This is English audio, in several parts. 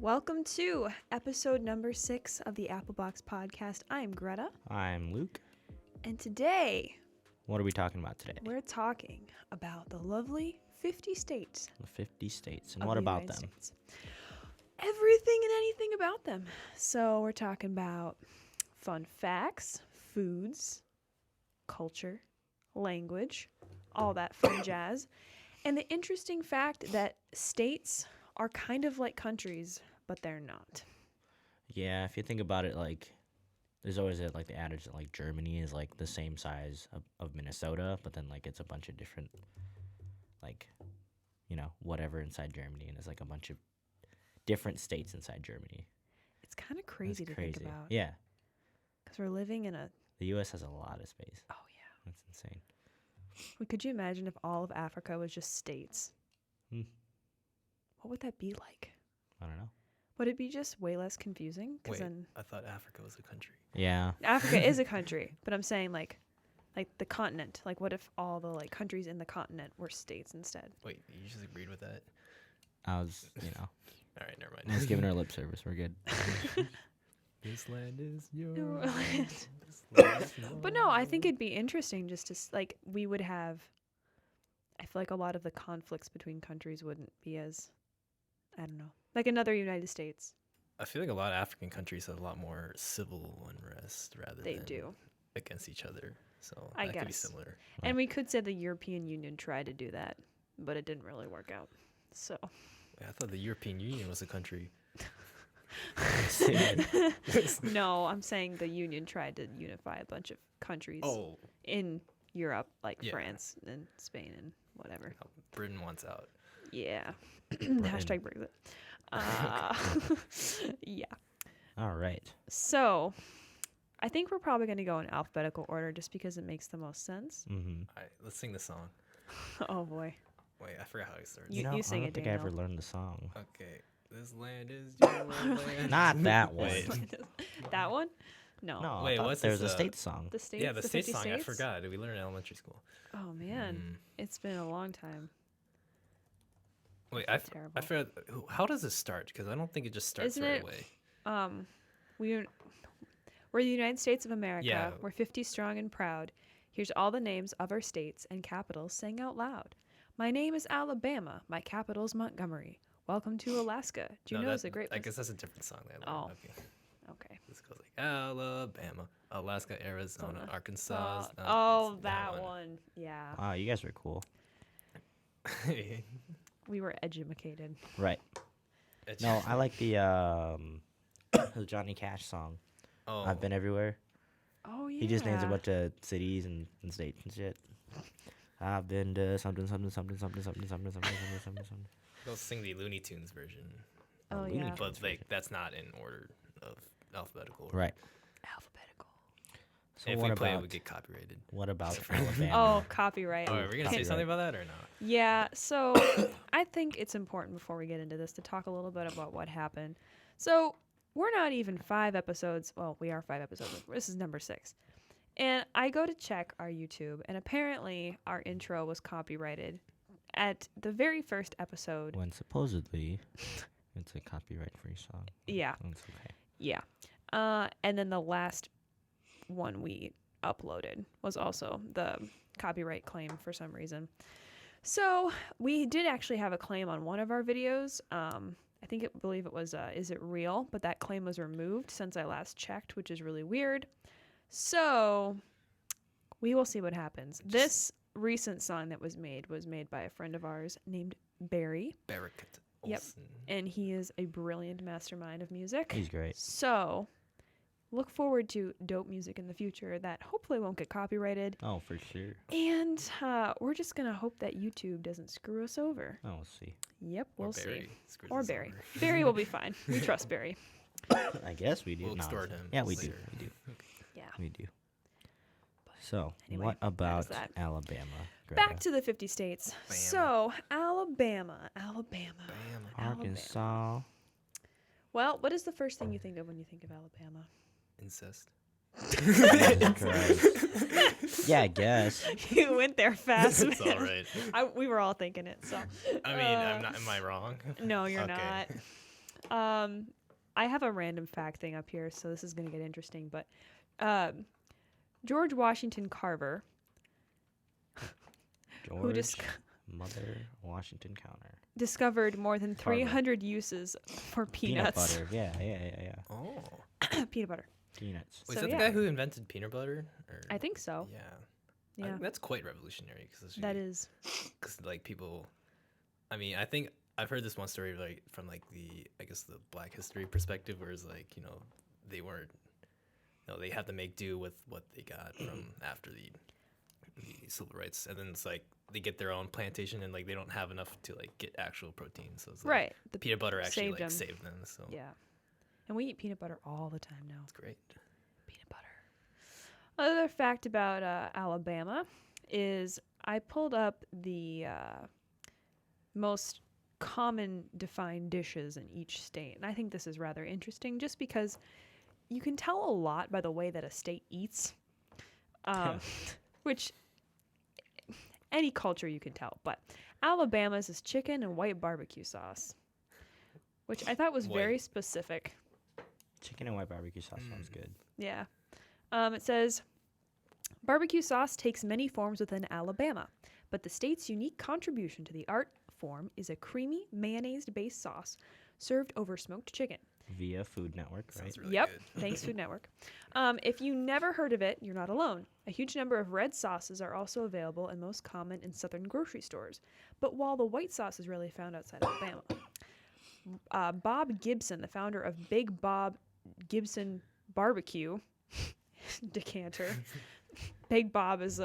Welcome to episode number 6 of the Applebox Podcast. I'm Greta. I'm Luke. And today, what are we talking about today? We're talking about the lovely 50 states. The 50 states. And what about them? States. Everything and anything about them. So we're talking about fun facts, foods, culture, language, all that fun jazz. And the interesting fact that states are kind of like countries, but they're not. Yeah, if you think about it, like, there's always the adage that, like, Germany is, like, the same size of Minnesota, but then, like, it's a bunch of different, like, whatever inside Germany, and there's, like, a bunch of different states inside Germany. It's kind of crazy to think about. Yeah. Because we're living in a... The U.S. has a lot of space. Oh, yeah. That's insane. Well, could you imagine if all of Africa was just states? What would that be like? I don't know. Would it be just way less confusing? Wait, I thought Africa was a country. Yeah. Africa is a country, but I'm saying like the continent. Like, what if all the countries in the continent were states instead? Wait, you just agreed with that? I was, All right, never mind. I was giving her lip service. We're good. This land is yours. But no, I think it'd be interesting just to we would have. I feel like a lot of the conflicts between countries wouldn't be as, I don't know, like another United States. I feel like a lot of African countries have a lot more civil unrest rather They than do. against each other. So I that could be guess. similar. And we could say the European Union tried to do that, but it didn't really work out. So. Wait, I thought the European Union was a country. No, I'm saying the Union tried to unify a bunch of countries in Europe, like France and Spain and whatever. Oh, Britain wants out. Yeah. Hashtag Brexit. Yeah. All right. So, I think we're probably going to go in alphabetical order just because it makes the most sense. Mm-hmm. All right, let's sing the song. Oh, boy. Wait, I forgot how it starts. You sing I don't it, think Daniel. I ever learned the song. Okay. This land is your land. Not that one. That one? No. No, Wait, what's there's a state song. The states? Yeah, the state 50 song. states? I forgot. We learned in elementary school. Oh, man. It's been a long time. Wait, Terrible. I forgot. How does it start? Because I don't think it just starts Isn't right it- away. We're the United States of America. Yeah. We're 50 strong and proud. Here's all the names of our states and capitals sang out loud. My name is Alabama. My capital's Montgomery. Welcome to Alaska. Juneau's a great place. I guess that's a different song. Oh. Okay. This goes like Alabama, Alaska, Arizona, Arkansas. That one. Yeah. Wow, you guys were cool. We were educated. Right. No, I like the Johnny Cash song. Oh. I've been everywhere. Oh, yeah. He just names a bunch of cities and states and shit. I've been to something. Go sing the Looney Tunes version. Oh, yeah. But that's not in order of alphabetical order. Right. Alphabetical. So If what we play it, about we get copyrighted. what about Alabama? Oh, copyright. Oh, are we gonna say something about that or not? Yeah, so I think it's important before we get into this to talk a little bit about what happened. So we're not even 5 episodes. Well, we are 5 episodes. This is number 6. And I go to check our YouTube, and apparently our intro was copyrighted at the very first episode. When supposedly it's a copyright-free song. Yeah. That's okay. Yeah. And then the last one we uploaded was also the copyright claim for some reason. So we did actually have a claim on one of our videos. I believe it was Is It Real? But that claim was removed since I last checked, which is really weird. So we will see what happens. This recent song that was made by a friend of ours named Barry. Barricade. Yep. And he is a brilliant mastermind of music. He's great. So look forward to dope music in the future that hopefully won't get copyrighted. Oh, for sure. And we're just going to hope that YouTube doesn't screw us over. Oh, we'll see. Yep, we'll see. Or Barry. Barry will be fine. We trust Barry. I guess we do. We'll extort him. Yeah, we later. do. We do. Yeah. We do. So, anyway, what about that. Alabama? Greta? Back to the 50 states. Bama. So, Alabama. Arkansas. Well, what is the first thing you think of when you think of Alabama? Incest. Yeah, I guess. You went there fast. It's all right. We were all thinking it. So. I mean, am I wrong? No, you're Okay. not. I have a random fact thing up here, so this is going to get interesting. But George Washington Carver, who George Mother Washington counter. discovered more than Carver. 300 uses for Peanut peanuts. butter. Yeah. Oh. Peanut butter. Peanuts. Wait, So, is that yeah. the guy who invented peanut butter? Or? I think so. Yeah. Yeah, That's quite revolutionary because that is. like people. I mean, I think I've heard this one story like from like I guess the Black history perspective, where it's like they weren't, they had to make do with what they got from after the civil rights, and then it's like they get their own plantation and like they don't have enough to like get actual protein, so it's like Right. The peanut butter actually saved like 'em. saved them. So Yeah. And we eat peanut butter all the time now. it's great. Peanut butter. Another fact about Alabama is I pulled up the most common defined dishes in each state. And I think this is rather interesting just because you can tell a lot by the way that a state eats, which any culture you can tell. But Alabama's is chicken and white barbecue sauce, which I thought was very White. specific. Chicken and white barbecue sauce sounds good. Yeah. It says barbecue sauce takes many forms within Alabama, but the state's unique contribution to the art form is a creamy mayonnaise-based sauce served over smoked chicken. Via Food Network, right? Sounds really Yep. good. Thanks, Food Network. If you never heard of it, you're not alone. A huge number of red sauces are also available and most common in southern grocery stores. But while the white sauce is rarely found outside Alabama, Bob Gibson, the founder of Big Bob Gibson Barbecue decanter, Big Bob is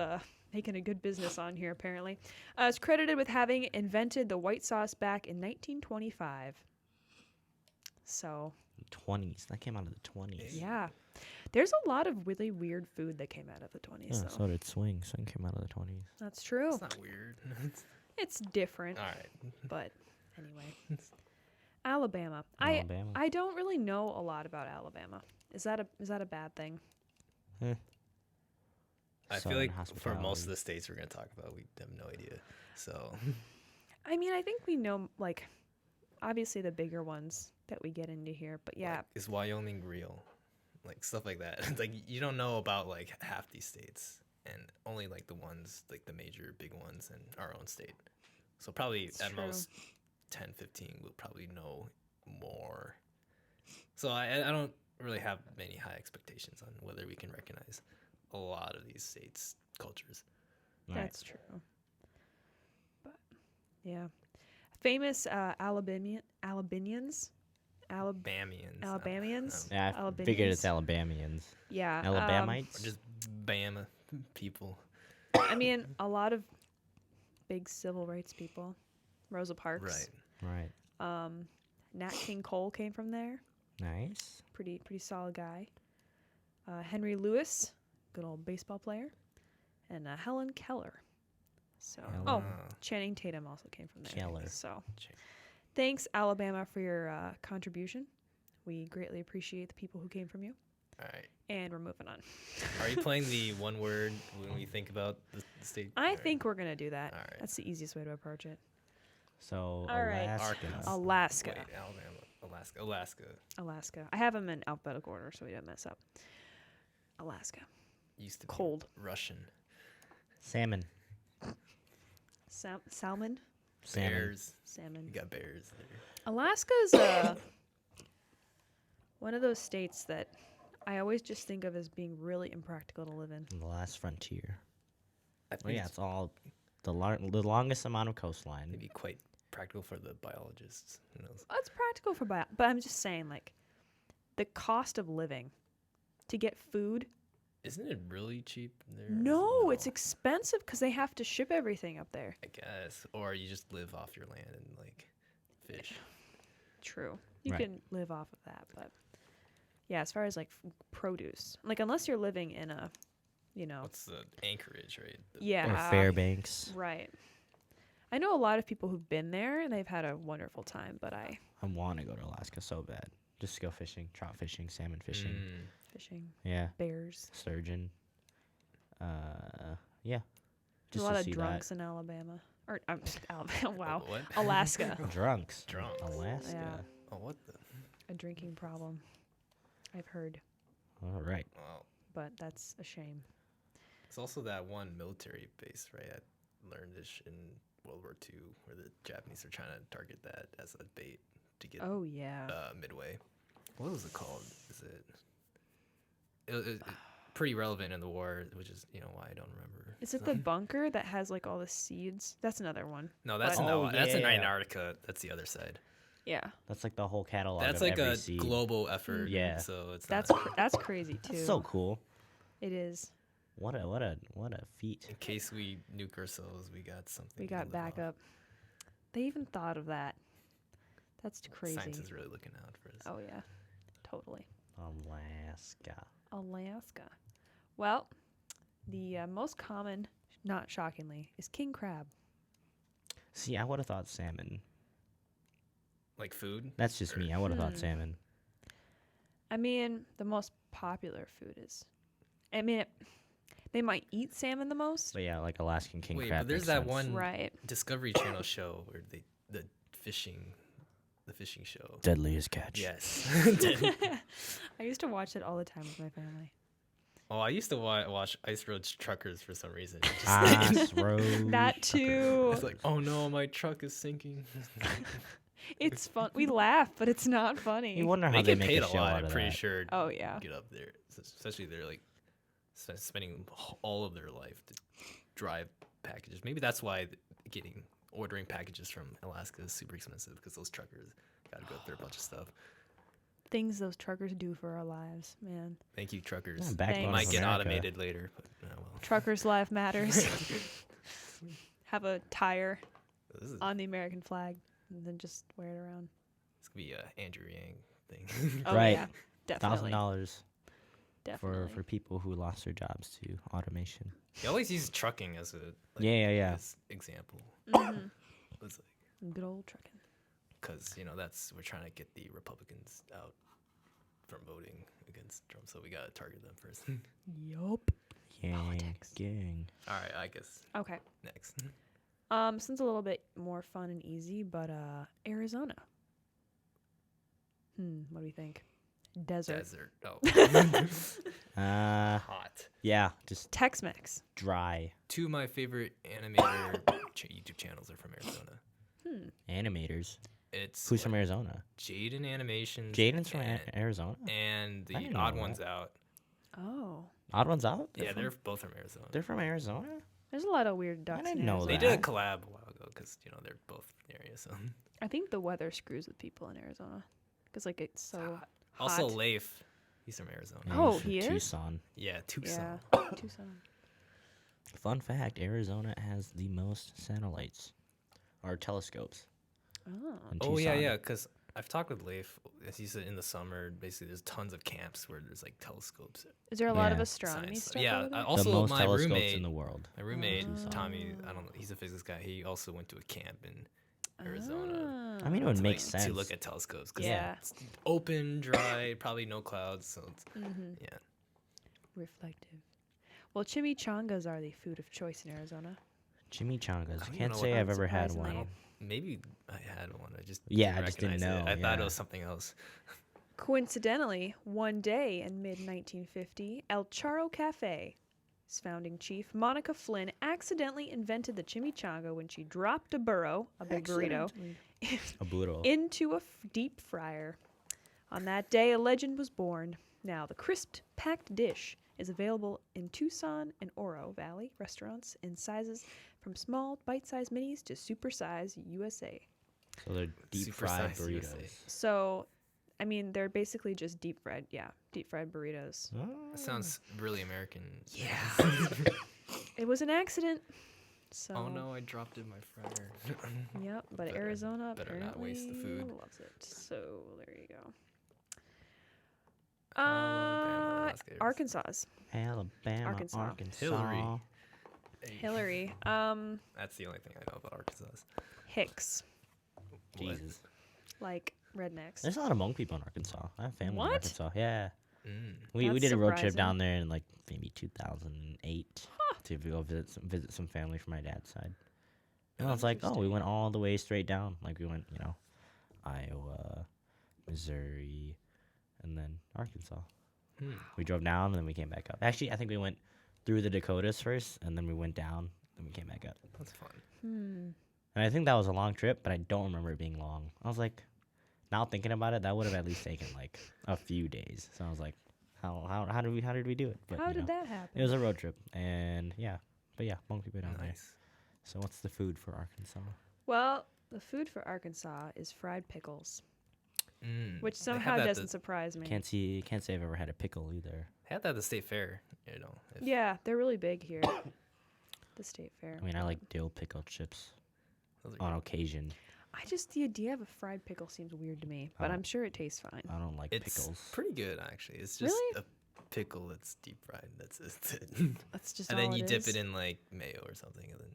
making a good business on here apparently, is credited with having invented the white sauce back in 1925. So 20s. That came out of the 20s. yeah, there's a lot of really weird food that came out of the 20s. Yeah, though. so did Swing. Swing came out of the 20s. That's true. It's not weird. It's different, All right. but anyway. Alabama. Alabama. I don't really know a lot about Alabama. Is that a bad thing? I feel Southern like for hospitality. most of the states we're gonna talk about, we have no idea. So I mean, I think we know, like, obviously the bigger ones that we get into here, but yeah. like, is Wyoming real? Like stuff like that. It's like you don't know about like half these states, and only like the ones, like the major big ones in our own state. So probably It's at true. most 10, 15, we'll probably know more. So I don't really have many high expectations on whether we can recognize a lot of these states' cultures. Right. That's true. But yeah, famous Alabamians. Bamians. Alabamians. Yeah, I Alabamians. figured it's Alabamians. Yeah. Alabamites? Or just Bama people. I mean, a lot of big civil rights people. Rosa Parks. Right. Right. Nat King Cole came from there. Nice. Pretty solid guy. Henry Lewis, good old baseball player, and Helen Keller. So, Helen. Channing Tatum also came from there. Keller. So, Ch- thanks Alabama for your contribution. We greatly appreciate the people who came from you. All right. And we're moving on. Are you playing the one word when we think about the state? I All right. think we're gonna do that. All right. That's the easiest way to approach it. So, All right. Alaska. Alaska. Wait, Alaska. Alaska. I have them in alphabetical order so we don't mess up. Alaska. Used to be Cold. Russian. Salmon. Salmon. Salmon. Bears. Salmon. You got bears there. Alaska is one of those states that I always just think of as being really impractical to live in. The last frontier. I Well, think yeah, it's all the longest amount of coastline. maybe quite practical for the biologists. Who knows? Well, it's practical for bio, but I'm just saying, like, the cost of living to get food. Isn't it really cheap there? No, it's expensive because they have to ship everything up there. I guess. Or you just live off your land and like fish. True. You Right. can live off of that, but yeah, as far as like produce, like unless you're living in a, What's the Anchorage, right? yeah, Or Fairbanks. right. I know a lot of people who've been there and they've had a wonderful time, but I I want to go to Alaska so bad. Just to go fishing, trout fishing, salmon fishing. fishing Yeah, bears. sturgeon. Yeah. There's Just a lot to of see drunks in Alabama, or Alabama. Wow, What? Alaska. that. Drunks. Drunks. Alaska. Yeah. Oh, what the? a drinking problem. I've heard, All right. Wow. but that's a shame. It's also that one military base, right? I learned this in World War II, where the Japanese are trying to target that as a bait to get Oh yeah. Midway. What was it called? Is it pretty relevant in the war, which is why I don't remember. Is it the bunker that has like all the seeds? That's another one. No, that's But- no. Oh, That's in yeah. Antarctica. That's the other side. Yeah, That's like the whole catalog. That's of like every a seed. global effort. Yeah. So it's that's not, that's crazy too. That's so cool. It is. What a feat. in case we nuke ourselves, we got something. We to got live backup. off. They even thought of that. That's crazy. Science is really looking out for us. Oh yeah, totally. Alaska. Alaska. Well, the most common, not shockingly, is king crab. See, I would have thought salmon. Like food. That's just me. I would have thought salmon. I mean, the most popular food is. I mean, they might eat salmon the most. But yeah, like Alaskan king Wait, crab. but there's makes that sense. one Right. Discovery Channel show where the fishing show. Deadliest catch. Yes. I used to watch it all the time with my family. Oh, I used to watch Ice Road Truckers for some reason. It just- Ice Road That too. It's like, oh no, my truck is sinking. It's fun. We laugh, but it's not funny. You wonder how They they get make paid a a show lot. out I'm of pretty that. sure. Oh yeah. Get up there, especially they're like spending all of their life to drive packages. Maybe that's why ordering packages from Alaska is super expensive, because those truckers got to go through a bunch of stuff. Things those truckers do for our lives, man. Thank you, truckers. Yeah, backbone Thanks. of Might get America. automated later, but well. Truckers' life matters. Have a tire This is on the American flag, and then just wear it around. This could be a Andrew Yang thing. Oh Right. yeah, definitely. $1,000 Definitely. for people who lost their jobs to automation. He always uses trucking as a Yeah. as example. Mhm. It's like, Good old trucking. because we're trying to get the Republicans out from voting against Trump, so we gotta target them first. Yup. Gang, Politics. gang. All right, I guess Okay. next. Since a little bit more fun and easy, but Arizona. What do you think? Desert. Desert. Oh, Uh, hot. yeah, just Tex-Mex. dry. Two of my favorite animator YouTube channels are from Arizona. Animators. It's Who's from Arizona? Jaden Animations. Jaden's from and, Arizona. and I the didn't know Odd that. Ones Out. Oh. Odd Ones Out? They're both from Arizona. They're from Arizona? There's a lot of weird ducks. didn't in know They Arizona. did a collab a while ago because they're both in the area. So I think the weather screws with people in Arizona because like it's so hot. also Leif, he's from Arizona. Yeah, Oh, he's from he is? Tucson. Yeah, Tucson. Yeah, Tucson. Fun fact, Arizona has the most satellites or telescopes. Oh. in Oh yeah, Tucson. yeah. Because I've talked with Leif. As he said, in the summer, basically there's tons of camps where there's like telescopes. Is there a lot of Yeah. astronomy Science. stuff? Yeah. over there? The Also, most my telescopes roommate, in the world. Tommy. I don't know. He's a physics guy. He also went to a camp in Arizona. I mean, it would to, make like, sense. to look at telescopes. 'Cause Yeah. it's open, dry, probably no clouds. So it's, yeah. Reflective. Well, chimichangas are the food of choice in Arizona. Chimichangas. I don't Can't know say what- I've ever had Unsurprisingly. one. Maybe I had one. I just Yeah, I just didn't recognize it. know, I thought it yeah. was something else. Coincidentally, one day in mid-1950, El Charro Cafe, its founding chief, Monica Flynn, accidentally invented the chimichanga when she dropped a burro, a big burrito, A burro. into a deep fryer. On that day, a legend was born. Now, the crisp, packed dish is available in Tucson and Oro Valley restaurants in sizes from small, bite-sized minis to super-size USA. So they're deep fried Super-sized burritos. USA. So, I mean, they're basically just deep-fried burritos. That sounds really American. Yeah. It was an accident. So, Oh no, I dropped it in my fryer. Yep, but Better- Arizona better apparently not waste the food. loves it. So, there you go. Alabama, Alaska, Arkansas. Alabama, Arkansas. Arkansas. Hillary. Hillary. That's the only thing I know about Arkansas. Hicks. What? Jesus. Like rednecks. There's a lot of Hmong people in Arkansas. I have family What? in Arkansas. Yeah. Mm. We That's did a road trip surprising. down there in like maybe 2008 to go visit some family from my dad's side. And I was like, oh, we went all the way straight down. Like we went, Iowa, Missouri, and then Arkansas. Hmm. We drove down and then we came back up. Actually, I think we went through the Dakotas first, and then we went down, then we came back up. That's fun. And I think that was a long trip, but I don't remember it being long. I was like, now thinking about it, that would have at least taken like a few days. So I was like, how did we do it? But, How you did know, that happen? It was a road trip, and yeah, but yeah, Hmong people down there. Nice. So what's the food for Arkansas? Well, the food for Arkansas is fried pickles, which They have somehow that at doesn't the- surprise me. Can't say I've ever had a pickle either. Had that at the state fair, you know. Yeah, they're really big here. The state fair. I mean, I like dill pickle chips Those are on good. occasion. The idea of a fried pickle seems weird to me, but Oh. I'm sure it tastes fine. I don't like It's pickles. pretty good actually. It's just Really? a pickle that's deep fried. That's it. That's just And all then you dip is. it in like mayo or something, and then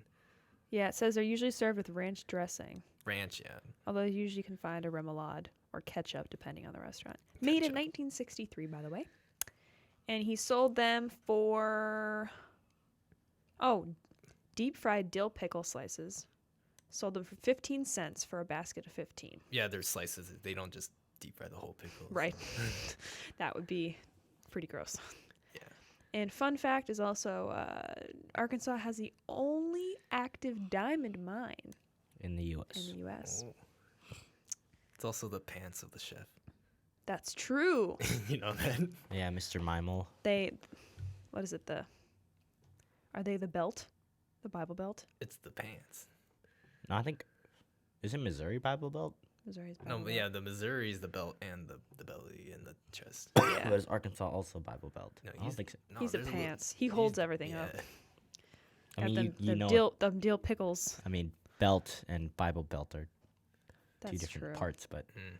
Yeah, it says they're usually served with ranch dressing, ranch. Yeah. although you usually can find a remoulade or ketchup depending on the restaurant. Made in Ketchup. 1963, by the way. And he sold them for deep fried dill pickle slices. Sold them for 15 cents for a basket of 15. Yeah, there's slices. They don't just deep fry the whole pickle. Right. so- That would be pretty gross. Yeah. And fun fact is also Arkansas has the only active diamond mine In the U.S. in the U.S. Oh. It's also the pants of the chef. That's true. You know that? Yeah, Mr. Mimel. What is it? Are they the belt? The Bible Belt? It's the pants. No, I think, is it Missouri Bible Belt? Missouri's Bible No, Belt. but yeah, the Missouri's the belt and the belly and the chest. Yeah. Or is Arkansas also Bible Belt? No, I don't he's- think so. No, He's the there's pants. He holds everything up. yeah. I Got mean, them, you them know, them dill pickles. I mean, belt and Bible Belt are That's two different true. parts, but Mm.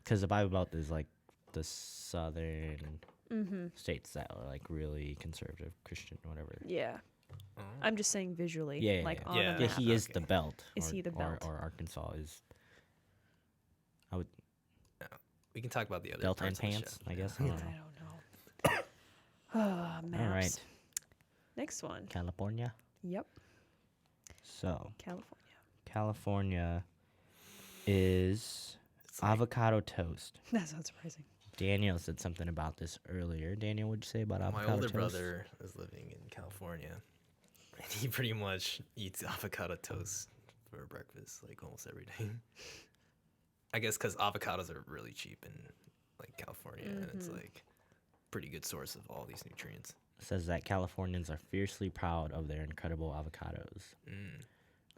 because the Bible Belt is like the southern Mm-hmm. states that are like really conservative Christian, whatever. Yeah. Oh. I'm just saying visually. Yeah, like yeah, on yeah. a Yeah, map. he is Okay. the belt. Is he the belt? Or Arkansas is We can talk about the other belt and parts of the pants, chef. I Yeah. guess. I I don't know. don't know. Maps. All right, Next one. California. Yep. So California. California is It's like- avocado toast. That's not surprising. Daniel said something about this earlier. Daniel, what'd you say about my avocado older toast? brother is living in California, and he pretty much eats avocado toast for breakfast like almost every day. I guess because avocados are really cheap in like California, and it's Mhm. like pretty good source of all these nutrients. Says that Californians are fiercely proud of their incredible avocados. Mm.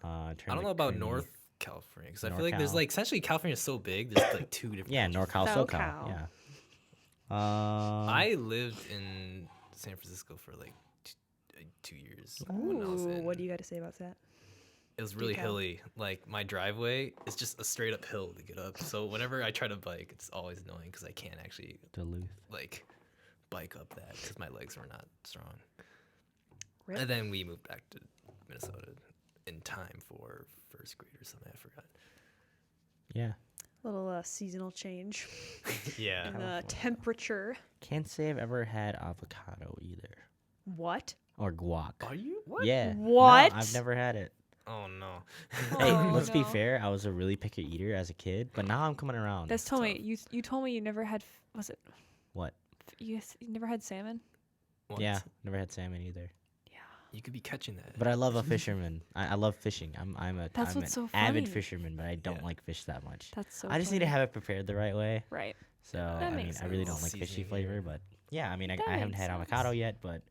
I I don't know about North California because I feel like there's NorCal. like essentially California's so big. There's like two different. Yeah, regions. NorCal, SoCal. SoCal. Yeah. I lived in San Francisco for like 2 years. when I was Ooh, in- what do you got to say about that? It was really Decal. hilly. Like my driveway is just a straight up hill to get up. So whenever I try to bike, it's always annoying because I can't actually Duluth. like bike up that because my legs were not strong. Rip. And then we moved back to Minnesota in time for first grade or something. I forgot. Yeah. Little seasonal change Yeah. in the California. temperature. Can't say I've ever had avocado either. What? Or guac. Are you? What? Yeah. No, What? I've never had it. Oh no. Hey, Oh, let's be no. fair. I was a really picky eater as a kid, but now I'm coming around. That's told me tough. you told me you never had was it What? you never had salmon? What? Yeah, never had salmon either. Yeah. You could be catching that. But I love a fisherman. I love fishing. I'm That's an what's so avid funny. fisherman, but I don't Yeah. like fish that much. That's so I just need to funny. have it prepared the right way. Right. So That I mean, makes I really sense. don't like fishy Seasoning flavor, here. but yeah, I mean, I That haven't makes had sense. avocado yet, but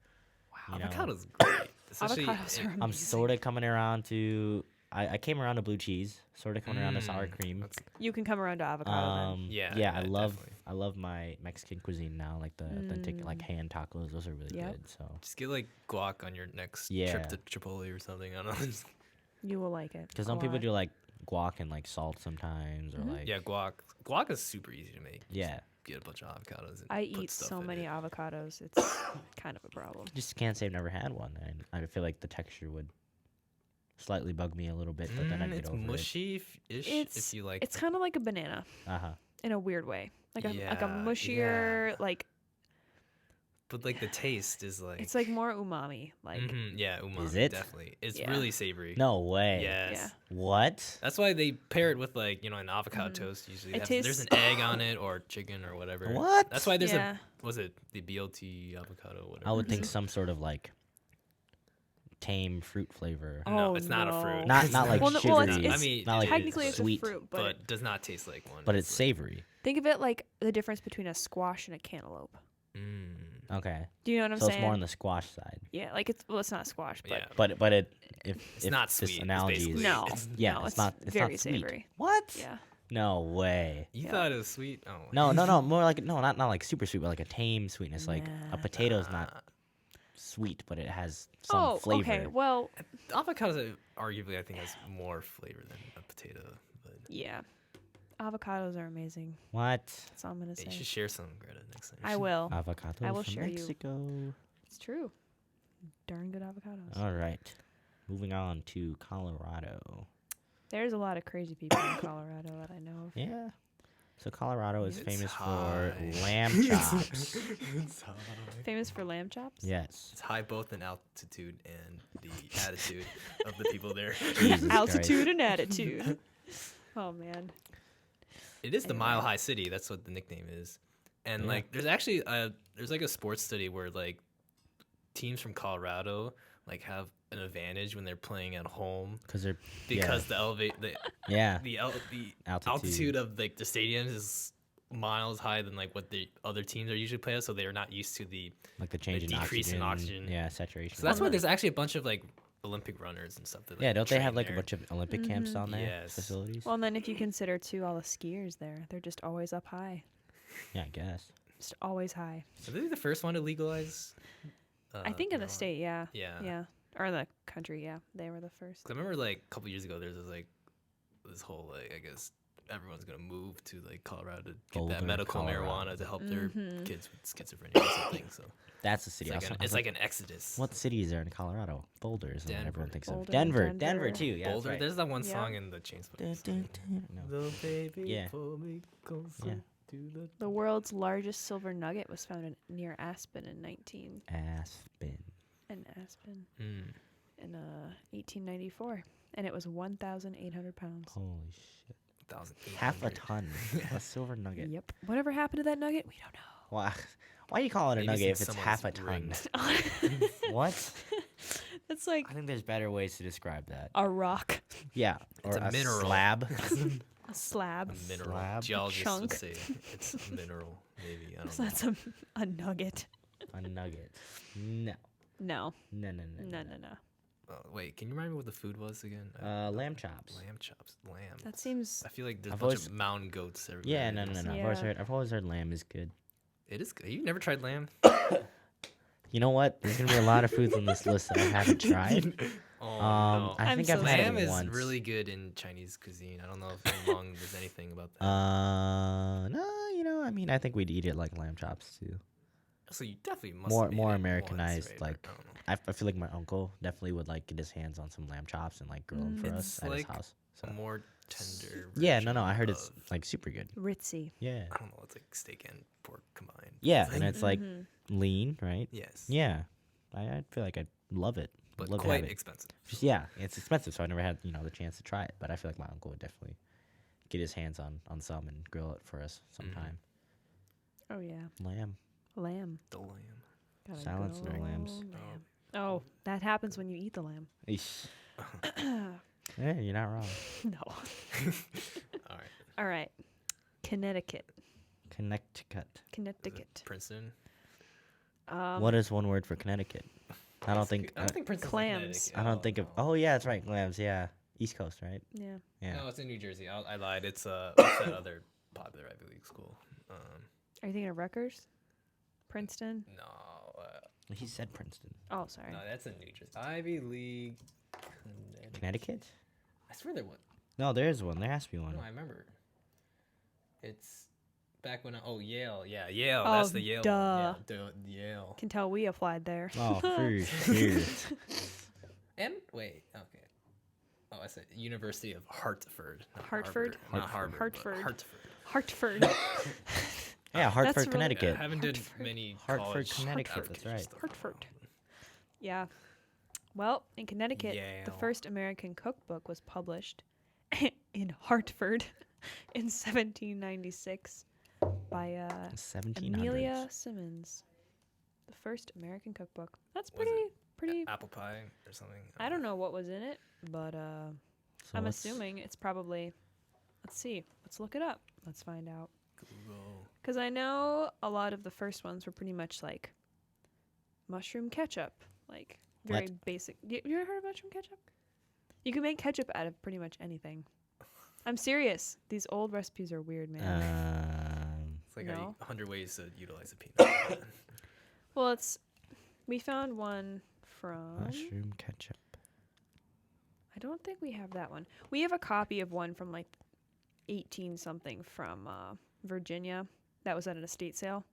Wow, you know. avocado's great. Especially Avocados in- are I'm amazing. sort of coming around to. I came around to blue cheese, sort of coming around to sour Mm, cream. that's- You can come around to avocado then. Yeah, yeah, yeah, definitely. I love my Mexican cuisine now, like the authentic like hand tacos. Those are really Yep. good. So Just get like guac on your next Yeah. trip to Chipotle or something. I don't know. You will like it. because some people Quad. do like guac and like salt sometimes, or Mhm. like Yeah, guac. Guac is super easy to make. yeah. Get a bunch of avocados. And I put eat stuff so in many it. avocados. It's kind of a problem. Just can't say I've never had one, and I feel like the texture would slightly bug me a little bit, but then I'd It's get over mushy-ish It's if you like. It's kind of like a banana it. Uh huh. in a weird way. Like a Yeah, mushier like But like the taste is like. It's like more umami. Like yeah, umami. Is it? Definitely. It's Yeah. really savory. No way. Yes. Yeah. What? That's why they pair it with like an avocado toast. Usually, It there's an tastes- egg on it or chicken or whatever. What? That's why there's Yeah. was it the BLT avocado? Whatever. I would think some sort of like tame fruit flavor. No, Oh, it's not a no. fruit. Not like Well, no- sugary. well, it's- I mean, not like technically it's sweet, a fruit, but does not taste like one. but it's like- savory. think of it like the difference between a squash and a cantaloupe. Okay. Do you know what I'm So saying? it's more on the squash side. Yeah, like it's not squash, but Yeah. But it if not this sweet, it's analogy is basically- no, yeah, no, it's not very sweet. savory. What? Yeah, No way. You Yeah. thought it was sweet? Oh. No, more like not like super sweet, but like a tame sweetness. Like a Nah. potato's not sweet, but it has some oh, flavor. okay. Well, Avocado arguably I think has more flavor than a potato. But yeah, avocados are amazing. What? That's all I'm gonna yeah, say. you should share some, Greta, next time. I will. Avocado I will from share you. Mexico. It's true. Darn good avocados. All right. Moving on to Colorado. There's a lot of crazy people in Colorado that I know of. Yeah. So Colorado is It's famous high. for lamb chops. It's high. Famous for lamb chops. Yes. It's high both in altitude and the attitude of the people there. Jesus Altitude and attitude. Oh man. It is the Anyway. Mile High City. That's what the nickname is. And Yeah. like, there's actually there's like a sports study where like teams from Colorado like have an advantage when they're playing at home Because they're because the yeah. the Altitude. altitude of like the stadiums is miles higher than like what the other teams are usually playing at, so they're not used to the. Like the change in decrease in oxygen. Yeah, saturation. So that's why there's actually a bunch of like Olympic runners and stuff. That, like, yeah, don't they have train like there. a bunch of Olympic camps on their Yes. facilities? Well, and then if you consider too all the skiers there, they're just always up high, Yeah, I guess. just always high. Are they the first one to legalize? I think in the marijuana? state, yeah, Yeah. yeah, or in the country, yeah, they were the first. 'Cause I remember like a couple years ago, there's this whole like I guess everyone's gonna move to like Colorado to get Boulder, that medical Colorado. marijuana to help their Mhm. kids with schizophrenia or something. So That's the city. it's I like, was- an, I was it's like an exodus. what city is there in Colorado? Boulder is what Denver. everyone thinks Boulder, of. Denver. Denver. Denver too. Yeah, Boulder? That's There's that one Yeah. song in the Chainsmokers. right. No. Little baby, Yeah. pull me closer Yeah. to the. The world's largest silver nugget was found near Aspen in Aspen. Aspen Mm. in 1894, and it was 1,800 pounds. Holy shit. 1,800. Half a ton. A silver nugget. Yep. Whatever happened to that nugget, we don't know. Why do you call it a Maybe nugget if since it's half a someone's ton? ring. What? It's like I think there's better ways to describe that. a rock, Yeah. It's or a mineral. slab. a slab. A mineral. Slab. Geologists Chunk. would say it's a mineral. Maybe I don't So know. that's a nugget. A nugget. No. No, No. no. Oh, wait, can you remind me what the food was again? Lamb chops. Lamb chops. Lamb. That seems. I feel like there's I've a bunch always- of mountain goats everywhere. Yeah, no. Yeah. I've always heard lamb is good. It is good. You've never tried lamb? You know what? There's gonna be a lot of foods on this list that I haven't tried. Oh, no. I I'm think so I've had Lamb it is once. really good in Chinese cuisine. I don't know if Wang there's anything about that. No, I mean, I think we'd eat it like lamb chops too. So you definitely must More have made more it Americanized. once, right? Like, Or- I don't know. I feel like my uncle definitely would like get his hands on some lamb chops and like grill them for us It's at his like house. a So. more tender. Yeah, no, version I heard it's of- like super good. Ritzy. Yeah, I don't know. It's like steak and pork combined. yeah, It's and like- it's like Mhm. lean, right? yes. Yeah, I feel like I'd love it. But love to quite have it. expensive. Just, yeah, it's expensive, so I never had the chance to try it. But I feel like my uncle would definitely get his hands on some and grill it for us sometime. Oh yeah, Lamb. lamb. The lamb. Gotta Silence of the go lambs. lamb. Oh, that happens when you eat the lamb. Eesh. Yeah, you're not wrong. No. All right. All right. Connecticut. Connecticut. Is it Connecticut. Princeton. What is one word for Connecticut? I don't think. I don't think Princeton's in clams. Connecticut. I don't think of. no. Oh yeah, that's right. Clams. Yeah, East Coast, right? Yeah. Yeah. No, it's in New Jersey. I lied. It's what's that other popular Ivy League school? Are you thinking of Rutgers? Princeton? No, He said Princeton. Oh, sorry. no, that's in New Jersey. Ivy League. Connecticut? I swear there was. No, there is one. There has to be one. No, I remember. It's back when. Yale. Yeah, Yale. Oh, That's the Yale. duh. One. Yeah, Yale. Can tell we applied there. Oh, for sure. And wait, okay. Oh, I said University of Hartford. Not Hartford? Harvard, not Harvard. but Hartford. Hartford. Hartford. Yeah, Hartford, That's really- Connecticut. I haven't did Hartford. many Hartford, college Connecticut, that's application right. stuff. Hartford. Yeah. Well, in Connecticut, the Yale. first American cookbook was published in Hartford in 1796 by 1700s. Amelia Simmons. The first American cookbook. That's Was it pretty. Apple pie or something. I don't know what was in it, but So I'm what's- assuming it's probably. Let's see. Let's look it up. Let's find out. Google. Because I know a lot of the first ones were pretty much like mushroom ketchup, like very What? basic. You ever heard of mushroom ketchup? You can make ketchup out of pretty much anything. I'm serious. These old recipes are weird, man. It's like No. 100 ways to utilize a peanut. Well, we found one from. Mushroom ketchup. I don't think we have that one. We have a copy of one from like 18 something from Virginia that was at an estate sale,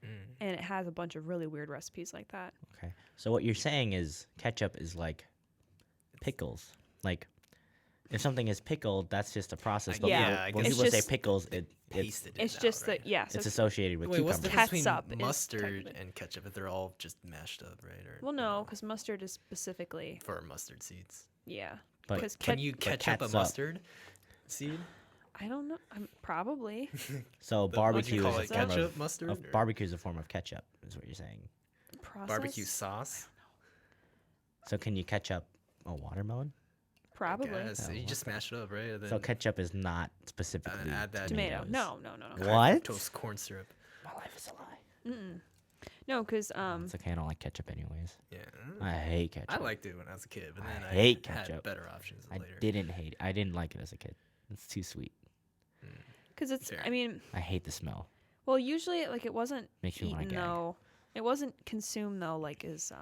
and it has a bunch of really weird recipes like that. Okay. So what you're saying is ketchup is like pickles. Like if something is pickled, that's just a process. But Yeah, I when guess people it's say just pickles, it's Pasted it It's out, just right? that, yeah. So it's associated with Wait, what's the cucumbers. difference Catsup between is mustard technically- and ketchup if they're all just mashed up, right? Or well, no, because mustard is specifically for mustard seeds. yeah. But Because Can you catch up a catsup. mustard seed? I don't know. Probably So What do barbecue you is call a it? form Ketchup, of, mustard, or barbecue is a form of ketchup, is what you're saying. process. barbecue sauce. So can you ketchup a watermelon? Probably Yes, Oh, you just smash it up, right? And then So ketchup is not specifically add that tomato. tomatoes. No. What? toast corn syrup. My life is a lie. No, because It's okay. I don't like ketchup anyways. Yeah, I hate ketchup. I liked it when I was a kid, but then I I hate had ketchup. better options I later. didn't hate. I didn't like it as a kid. It's too sweet. it's. Fair. I mean, I hate the smell. well, usually like it wasn't Makes me wanna eaten gag. though. It wasn't consumed though like as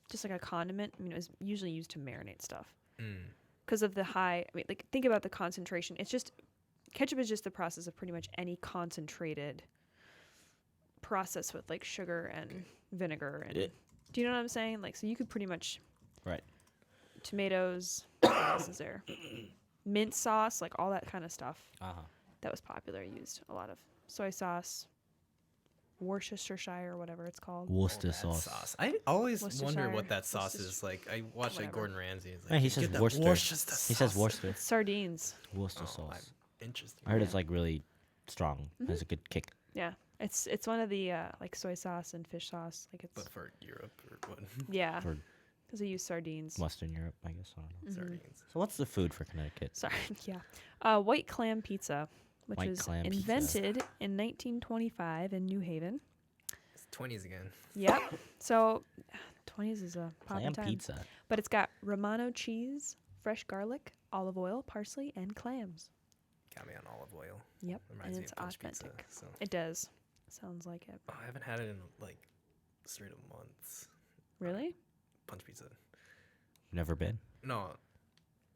just like a condiment. I mean, it was usually used to marinate stuff because of the high. I mean, like think about the concentration. It's just ketchup is just the process of pretty much any concentrated process with like sugar and vinegar and. Yeah. Do you know what I'm saying? Like, so you could pretty much Right. tomatoes. What else is there? Mint sauce, like all that kind of stuff. Uh huh. That was popular. Used a lot of soy sauce, Worcestershire, or whatever it's called. Worcester That sauce. I always Worcestershire. wonder what that sauce Worcestershire. is like. I watched like Whatever. Gordon Ramsay. It's like, Yeah, he "You says get that Worcester. Worcester He says sauce." Worcester. Sardines. Worcester Oh, sauce. Interesting. I heard it's like really strong. Has a good kick. Yeah, it's one of the like soy sauce and fish sauce. Like it's But for Europe or what? yeah, For because they use sardines. Western Europe, I guess. I don't know. Sardines. So what's the food for Connecticut? Sorry, yeah. White clam pizza, which White was clam pizza. invented in 1925 in New Haven. It's 20s again. Yep. So 20s is a poppin' Clam time. pizza. But it's got Romano cheese, fresh garlic, olive oil, parsley, and clams. Got me on olive oil. Yep. Reminds And me it's of punch authentic. pizza. So It does. Sounds like it. oh, I haven't had it in like straight up months. Really? Punch pizza. Never been. No,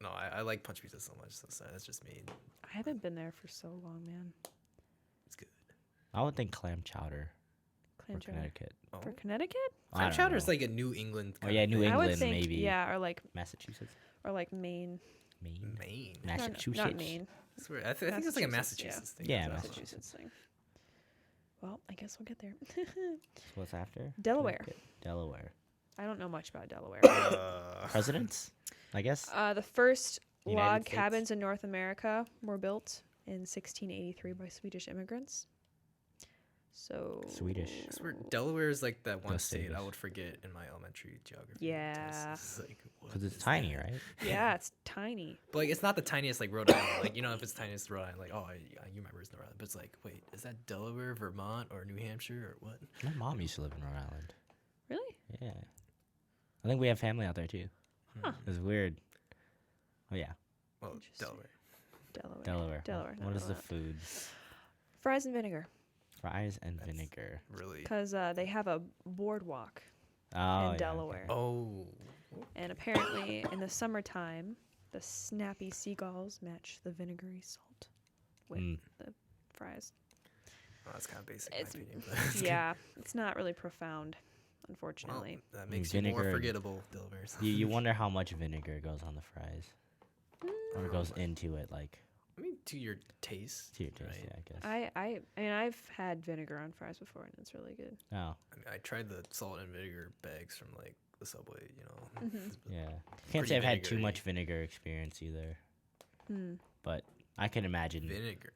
I like punch pizza so much. So sorry, that's just me. I haven't been there for so long, man. It's good. I would think clam chowder Clam for chowder. Connecticut. Oh. For Connecticut? I Clam don't chowder is know. like a New England. Oh, kind yeah, of New thing. I would England, think, maybe. yeah, or like Massachusetts. Maine. Maine. Maine. No, no, Massachusetts. not Maine. I swear, I think it's like a Massachusetts, Massachusetts thing. Yeah, That's all. Massachusetts thing. Well, I guess we'll get there. So what's after? Delaware. Connecticut. Delaware. I don't know much about Delaware. Presidents, I guess. The first United log States? cabins in North America were built in 1683 by Swedish immigrants. So Swedish. I swear, Delaware is like that one Go state I Sabres. would forget in my elementary geography. Yeah. tests. It's like, what Because it's is tiny, that? right? yeah, it's tiny. But like, it's not the tiniest like Rhode Island. Like, you know, if it's tiniest Rhode Island, like, oh, you remember it's Rhode Island. But it's like, wait, is that Delaware, Vermont, or New Hampshire, or what? My mom used to live in Rhode Island. Really? Yeah. I think we have family out there too. Huh. It's weird. Oh yeah, Well, Interesting. Delaware. Delaware. Delaware, What no, is no, the no. food? Fries and vinegar, Fries and That's- vinegar. Really? because they have a boardwalk Oh, yeah, in okay. Delaware, Oh. and apparently in the summertime, the snappy seagulls match the vinegary salt with Mm. the fries. Oh, that's kind of basic, It's- in my opinion. But Yeah, it's not really profound, well, unfortunately. that makes you more Vinegar and- forgettable, Delaware. You wonder how much vinegar goes on the fries, or goes into it, like I mean, to your taste. To your taste, right? yeah, I guess. I mean, I've had vinegar on fries before, and it's really good. Oh, I mean, I tried the salt and vinegar bags from like the Subway. yeah. Can't Pretty say I've had too vinegary. much vinegar experience either, Hmm. but I can imagine. Vinegar.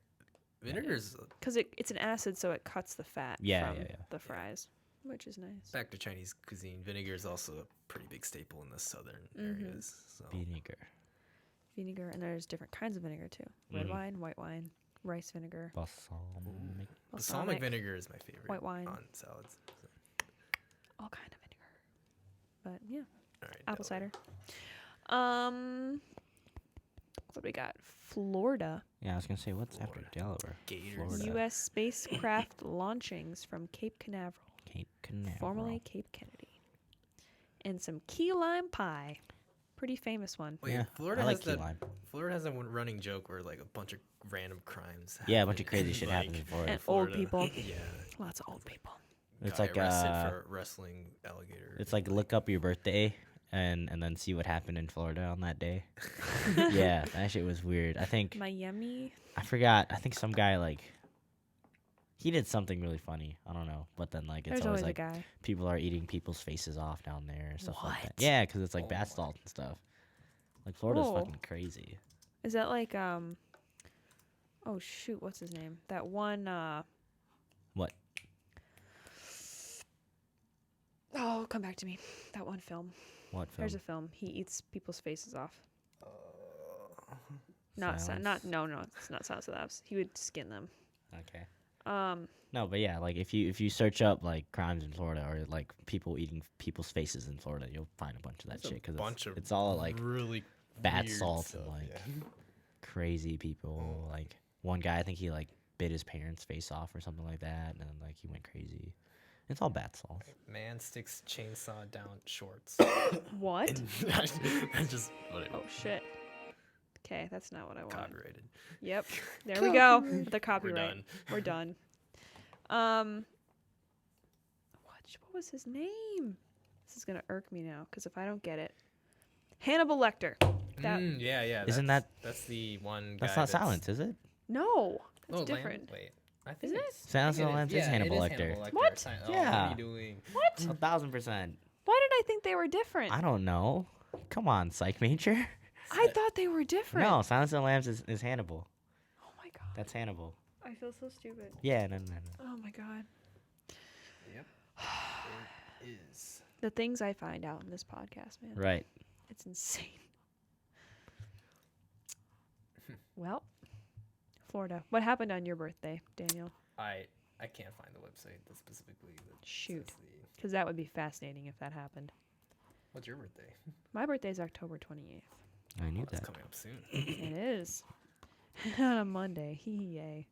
Vinegar's Because it's an acid, so it cuts the fat Yeah, from yeah, yeah. the fries, which is nice. back to Chinese cuisine. Vinegar is also a pretty big staple in the southern Mhm. areas. So Vinegar. Vinegar, and there's different kinds of vinegar too. Red Mhm. wine, white wine, rice vinegar, Balsamic. balsamic vinegar is my favorite. white wine, on salads. So, all kind of vinegar. But yeah, all right, apple Delaware. cider. What do we got? Florida. Yeah, I was gonna say what's after Florida. Delaware? Gators. Florida. U.S. spacecraft launchings from Cape Canaveral, Cape Canaveral. formerly Cape Kennedy, and some key lime pie. Pretty famous one. Wait, Yeah, Florida I like has key that. lime. Florida has that one running joke where like a bunch of random crimes. Yeah, a bunch of happen crazy in, shit like, happens in Florida. And old Florida. people. Yeah. Lots of old people. It's Guy like arrested for wrestling alligator. it's like look up your birthday and then see what happened in Florida on that day. Yeah, that shit was weird. I think Miami. I forgot. I think some guy like he did something really funny. I don't know, but then like it's There's always always like a guy. people are eating people's faces off down there and stuff like that. What? Yeah, because it's like Oh bath my- salts and stuff. Like Florida's Oh. fucking crazy. Is that like Oh shoot, what's his name? That one. What? Oh, come back to me. That one film. What film? There's a film. He eats people's faces off. Uh, Not Silence? no, it's not Silence of the Lambs. He would skin them. Okay. Um, No, but yeah, like if you search up like crimes in Florida or like people eating people's faces in Florida, you'll find a bunch of that there's a shit because bunch of it's all like really bath weird salts stuff, and like yeah. crazy people. Like one guy, I think he like bit his parents' face off or something like that, and then like he went crazy. It's all bath salts. Man sticks chainsaw down shorts. what? I just whatever. Oh shit. Okay, that's not what I want. Copyrighted. Yep. There we go. The We're copyright. done. We're done. What was his name? This is gonna irk me now because if I don't get it, Hannibal Lecter. That Yeah. Isn't that's the one guy That's not Silence, is it? no, it's Oh, different. Wait, I think Isn't it? it's- I Silence think of the it Lambs is yeah, Hannibal it is Lecter. Hannibal What? Oh, what are Yeah. you doing? What? 1,000%. Why did I think they were different? I don't know. Come on, psych major. I thought they were different. No, Silence of the Lambs is Hannibal. Oh my god. That's Hannibal. I feel so stupid. Yeah, no. Oh my god. Yep. It is. The things I find out in this podcast, man. Right. It's insane. Well, Florida. What happened on your birthday, Daniel? I can't find the website that specifically. That Shoot. says the- Because that would be fascinating if that happened. What's your birthday? My birthday is October 28th. I knew That's that. coming up soon. It is. On a Monday. Yay.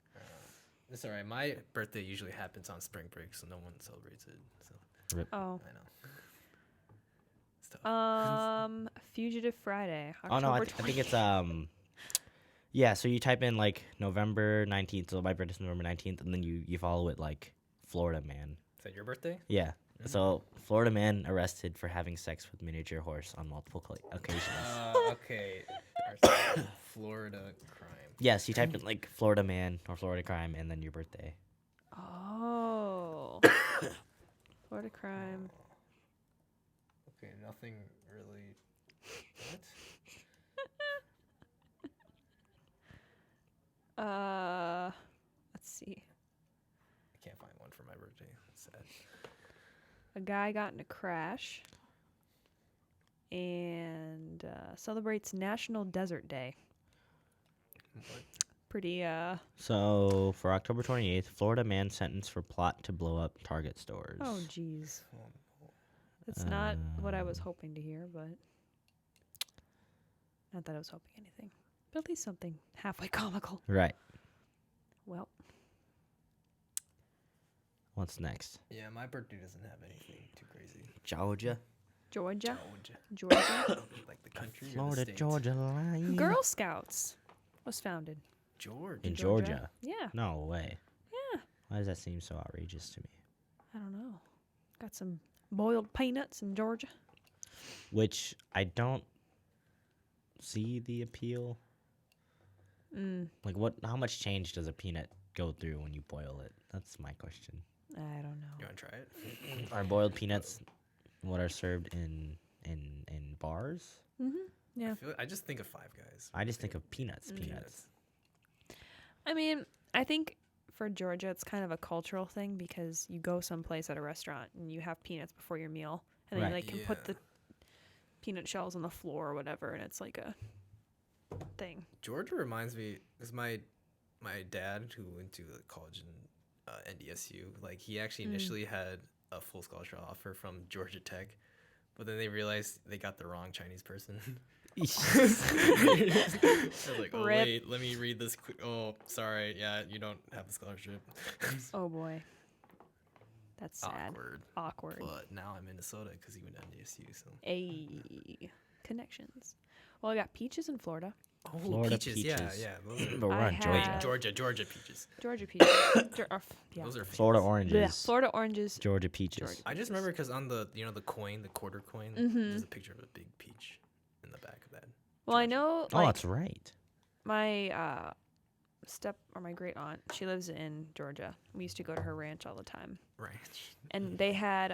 It's alright. My birthday usually happens on spring break, so no one celebrates it. So Oh. I know. It's tough. Fugitive Friday. Oh no, I October think it's 28th. yeah. So you type in like November 19th. So my birthday's November 19th, and then you follow it like Florida man. Is that your birthday? Yeah. So Florida man arrested for having sex with miniature horse on multiple occasions. Okay. Florida crime. Yes, you type in like Florida man or Florida crime, and then your birthday. Oh. Florida crime. Okay, nothing really. What? Let's see. I can't find one for my birthday. Sad. A guy got in a crash and celebrates National Desert Day. What? Pretty, So for October 28th, Florida man sentenced for plot to blow up Target stores. oh, jeez. Oh, That's not what I was hoping to hear, but not that I was hoping anything. But at least something halfway comical. Right. Well, What's next? yeah, my birthday doesn't have anything too crazy. Georgia. Georgia. Georgia. Georgia. Like the country or the Florida, state? Georgia line. Girl Scouts was founded. Georgia. In Georgia. Yeah. No way. Yeah. Why does that seem so outrageous to me? I don't know. Got some boiled peanuts in Georgia. Which I don't see the appeal. Like how much change does a peanut go through when you boil it? That's my question. I don't know. You want to try it? Are boiled peanuts what are served in bars? Yeah. I just think of Five Guys. I just think of peanuts. Peanuts. I mean, I think for Georgia, it's kind of a cultural thing because you go someplace at a restaurant and you have peanuts before your meal, and then you Right. can put the peanut shells on the floor or whatever, and it's like a thing. Georgia reminds me, because my dad, who went to college in NDSU, like he actually initially had a full scholarship offer from Georgia Tech, but then they realized they got the wrong Chinese person. I was like, oh Rip. wait, let me read this quick. Oh, sorry, yeah, you don't have the scholarship. Oh boy, that's sad. Awkward. But now I'm in Minnesota because he went to NDSU. So. A connections. Well, I got peaches in Florida. Oh, Florida peaches. Yeah. Those are, But we're I on Georgia. had- Georgia peaches. Georgia peaches. Yeah. Those are famous. Florida Yeah, oranges. Florida oranges. Georgia peaches. Georgia. I just remember because on the the coin, the quarter coin, Mm-hmm. there's a picture of a big peach in the back of that. Well, I know. Oh, Like, that's right. my my great aunt, she lives in Georgia. We used to go to her ranch all the time, Ranch. and they had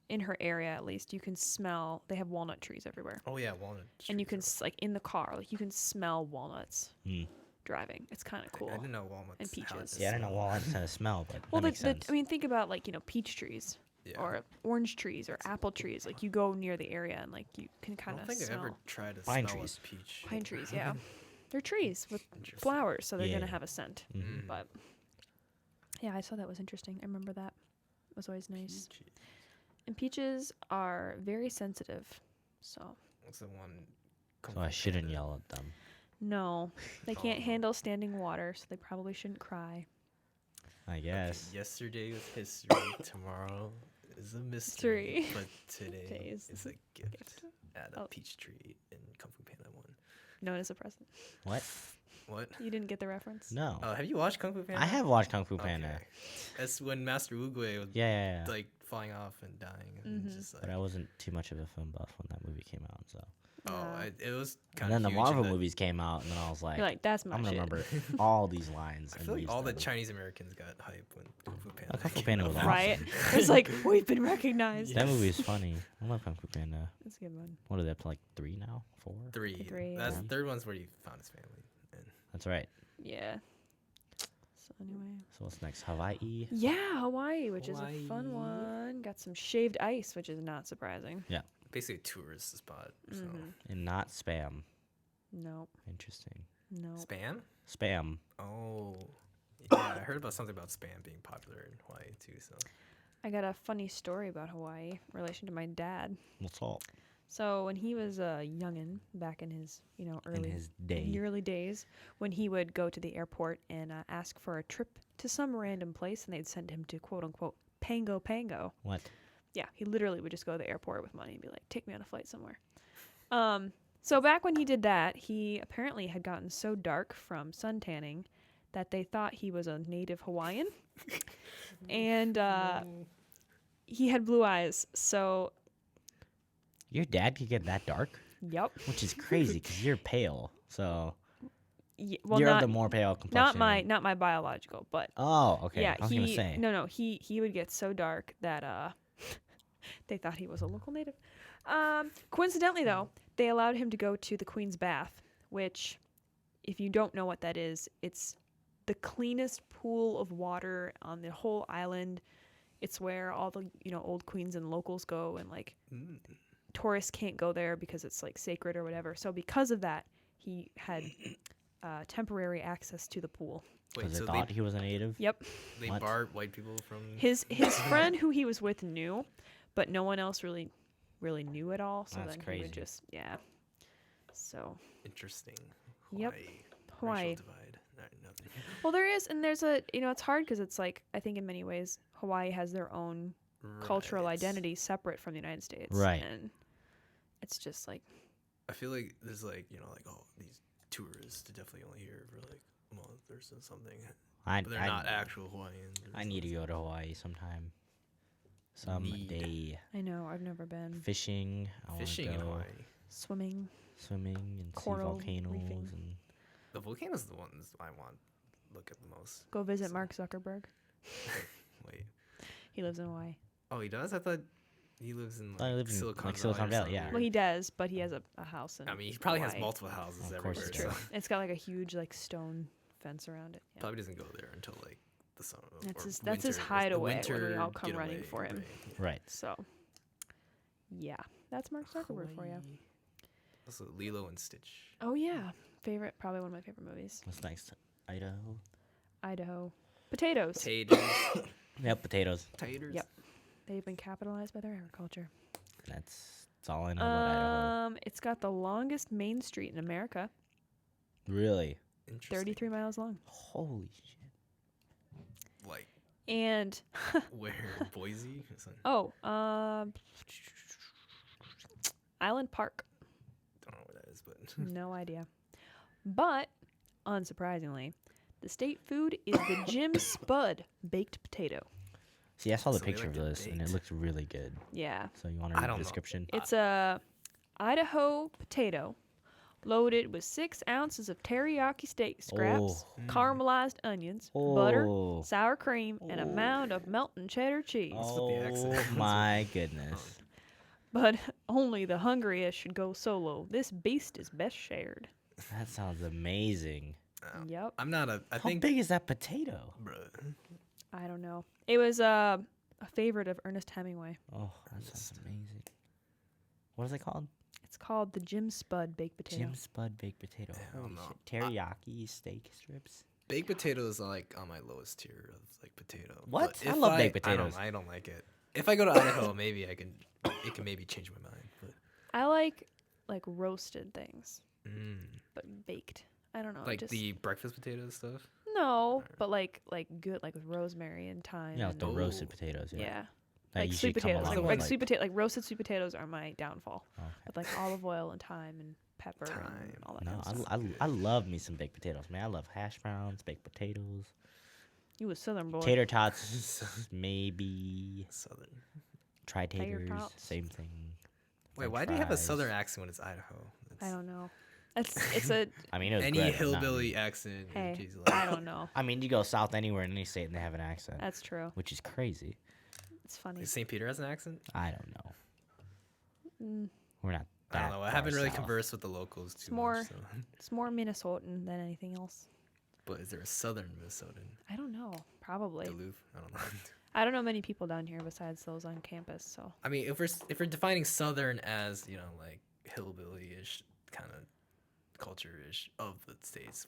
in her area at least, you can smell. They have walnut trees everywhere, Oh yeah, walnut. and you can trees like in the car, like you can smell walnuts Mm. driving. It's kind of are- cool. I didn't know walnuts. And had peaches. this Yeah, I don't know smell. walnuts how to smell, but Well, that makes sense. I mean, think about like peach trees Yeah. or orange trees or apple trees. Like you go near the area and like you can I kind don't of think I smell ever tried to Pine smell trees. a peach. pine trees. Yeah, they're trees with Interesting. flowers, so they're Yeah. gonna have a scent. Mhm. But yeah, I saw that was interesting. I remember that. It was always nice. Peaches. And peaches are very sensitive. So, What's the one? Kung So I Fu shouldn't Panda? yell at them. no, they can't Oh. handle standing water, so they probably shouldn't cry. I Okay, guess. yesterday was history. Tomorrow is a mystery. Mystery. But today Today is is a gift. gift. At a Oh. peach tree in Kung Fu Panda 1. Known as a present. What? What? You didn't get the reference? No. Have you watched Kung Fu Panda? I have watched Kung Fu Panda. Okay. That's when Master Oogway was Yeah. like falling off and dying. And Mhm. just like, But I wasn't too much of a film buff when that movie came out, so. it was And kind then of the Marvel movies came out, and then I was like, You're like, that's my I'm gonna shit. remember all these lines. I and feel like use all the them. Chinese Americans got hype when Kung Fu Panda. Kung Fu came Panda out. was awesome. Right? It's like, we've been recognized. That movie is funny. I love Kung Fu Panda. That's a good one. What are they up to, like 3 now? 4? Three. Three, That's yeah. the third one's where he found his family. And That's right. Yeah. So anyway. So what's next? Hawaii? Yeah, Hawaii, which is a fun Hawaii. one. Got some shaved ice, which is not surprising. basically a tourist spot. So And not spam. Nope. Interesting. Nope. spam. Spam. Oh, yeah. I heard about something about spam being popular in Hawaii too. So I got a funny story about Hawaii in relation to my dad. What's all? So when he was a youngin, back in his, In his day. early days, when he would go to the airport and ask for a trip to some random place, and they'd send him to quote unquote Pango Pango. What? Yeah, he literally would just go to the airport with money and be like, "Take me on a flight somewhere." So back when he did that, he apparently had gotten so dark from sun tanning that they thought he was a native Hawaiian, and he had blue eyes. So, Your dad could get that dark? yep. Which is crazy because you're pale. So Well, you're of not the more pale complexion. not my biological, but Oh, okay. yeah, I was gonna say. no, he would get so dark that they thought he was a local native. Coincidentally, though, they allowed him to go to the Queen's Bath, which, if you don't know what that is, it's the cleanest pool of water on the whole island. It's where all the old queens and locals go, and like tourists can't go there because it's like sacred or whatever. So because of that, he had temporary access to the pool. wait, Because so they thought he was a native? Yep. they What? barred white people from His friend who he was with knew, but no one else really knew at all. So That's then he crazy. would just So interesting. Yep. Hawaii. Hawaii. Racial divide. Nothing. Well, there is, and there's a it's hard because it's like I think in many ways Hawaii has their own cultural Right. identity separate from the United States. Right. And it's just like I feel like there's like oh, these tourists are definitely only here for like a month or something, I but they're not actual Hawaiians. or I need to something. go to Hawaii sometime. Need. Someday. I know I've never been Fishing. I want to Fishing in go Hawaii. swimming. swimming and Coral see volcanoes reefing. and The volcano's the ones I want to look at the most. Go visit So- Mark Zuckerberg. Wait. He lives in Hawaii. Oh, he does? I thought he lives in I like, live in, Silicon like, Valley. Silicon or Valley, something yeah. weird. Well, he does, but he has a house in I mean, he probably has Hawaii. multiple houses Of course everywhere. he True. does. So It's got like a huge like stone fence around it. Yeah. probably doesn't go there until like the summer. That's or his winter, hideaway the when we winter all come running getaway, for him. right, Right. So, yeah, that's Mark Zuckerberg for you. Hawaii. Also, Lilo and Stitch. Oh yeah, probably one of my favorite movies. What's next? Idaho. Idaho, potatoes. Taters. Yep, potatoes. Taters. Yep. They've been capitalized by their agriculture. That's all I know about Idaho. It's got the longest main street in America, Really? Interesting. 33 miles long, Holy shit. Like and where? Boise? Or something? Island Park. Don't know where that is, but No idea. But, unsurprisingly, the state food is the Jim Spud baked potato. See, I saw the So they picture like of it this, and it baked. looks really good. Yeah. So you want to I read don't the know. description? It's a Idaho potato loaded with 6 ounces of teriyaki steak scraps, caramelized onions, butter, Oh. sour cream, and a mound of melting cheddar cheese. with the accent. Oh my goodness. But only the hungriest should go solo. This beast is best shared. That sounds amazing. Yep. I'm not a. I How think. big is that potato? Bruh. I don't know. It was a favorite of Ernest Hemingway. Oh, that sounds amazing. What is it called? It's called the Jim Spud baked potato. Jim Spud baked potato. Hell Holy no. shit. Teriyaki steak strips. Baked potatoes are like on my lowest tier of like potato. What? But I if love baked potatoes. I don't like it. If I go to Idaho, maybe I can. It can maybe change my mind. But I like roasted things, mm, but baked. I don't know. like just, the breakfast potato stuff. no, but like good, like with rosemary and thyme. Yeah, like and, the roasted Oh. potatoes. Yeah. yeah. That Like usually sweet come potatoes, along like with, sweet potato, like roasted sweet potatoes are my downfall. Okay. With like olive oil and thyme and pepper and Thyme. all that No, kind of stuff. I love me some baked potatoes, man. I love hash browns, baked potatoes, You a Southern boy. tater tots, maybe Southern. try taters, tots. same thing. Wait, French why do you have a fries. southern accent when it's Idaho? I don't know. It's a I mean, it was Any good, but not hillbilly me. accent. hey. geez, like- I don't know. I mean, you go south anywhere in any state and they have an accent, That's true. which is crazy. It's funny. Like St. Peter has an accent? I don't know. Mm, We're not. I don't that know. I far haven't really south. conversed with the locals too more- much. So. it's more Minnesotan than anything else. But is there a southern Minnesotan? I don't know. Probably. Duluth? I don't know. I don't know many people down here besides those on campus. So I mean, if we're defining southern as, you know, like hillbilly-ish kind of culture-ish of the states,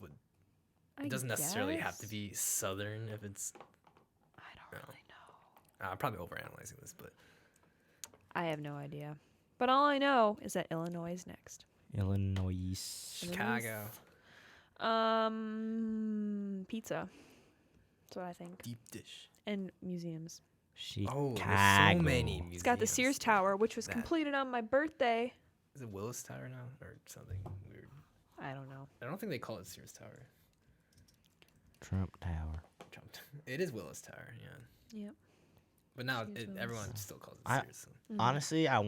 it doesn't necessarily have to guess. be southern if it's. I don't No. really know. I'm probably overanalyzing this, but I have no idea. But all I know is that Illinois is next. Illinois. Chicago, Pizza. That's what I think. deep dish. And museums. Oh, Chicago. there's so many museums. It's got the Sears Tower, which was That- completed on my birthday. Is it Willis Tower now or something weird? I don't know. I don't think they call it Sears Tower. Trump Tower. Trump. It is Willis Tower, yeah. Yep. But now Sears Willis. everyone still calls it I- Sears. So. Mm. Honestly, I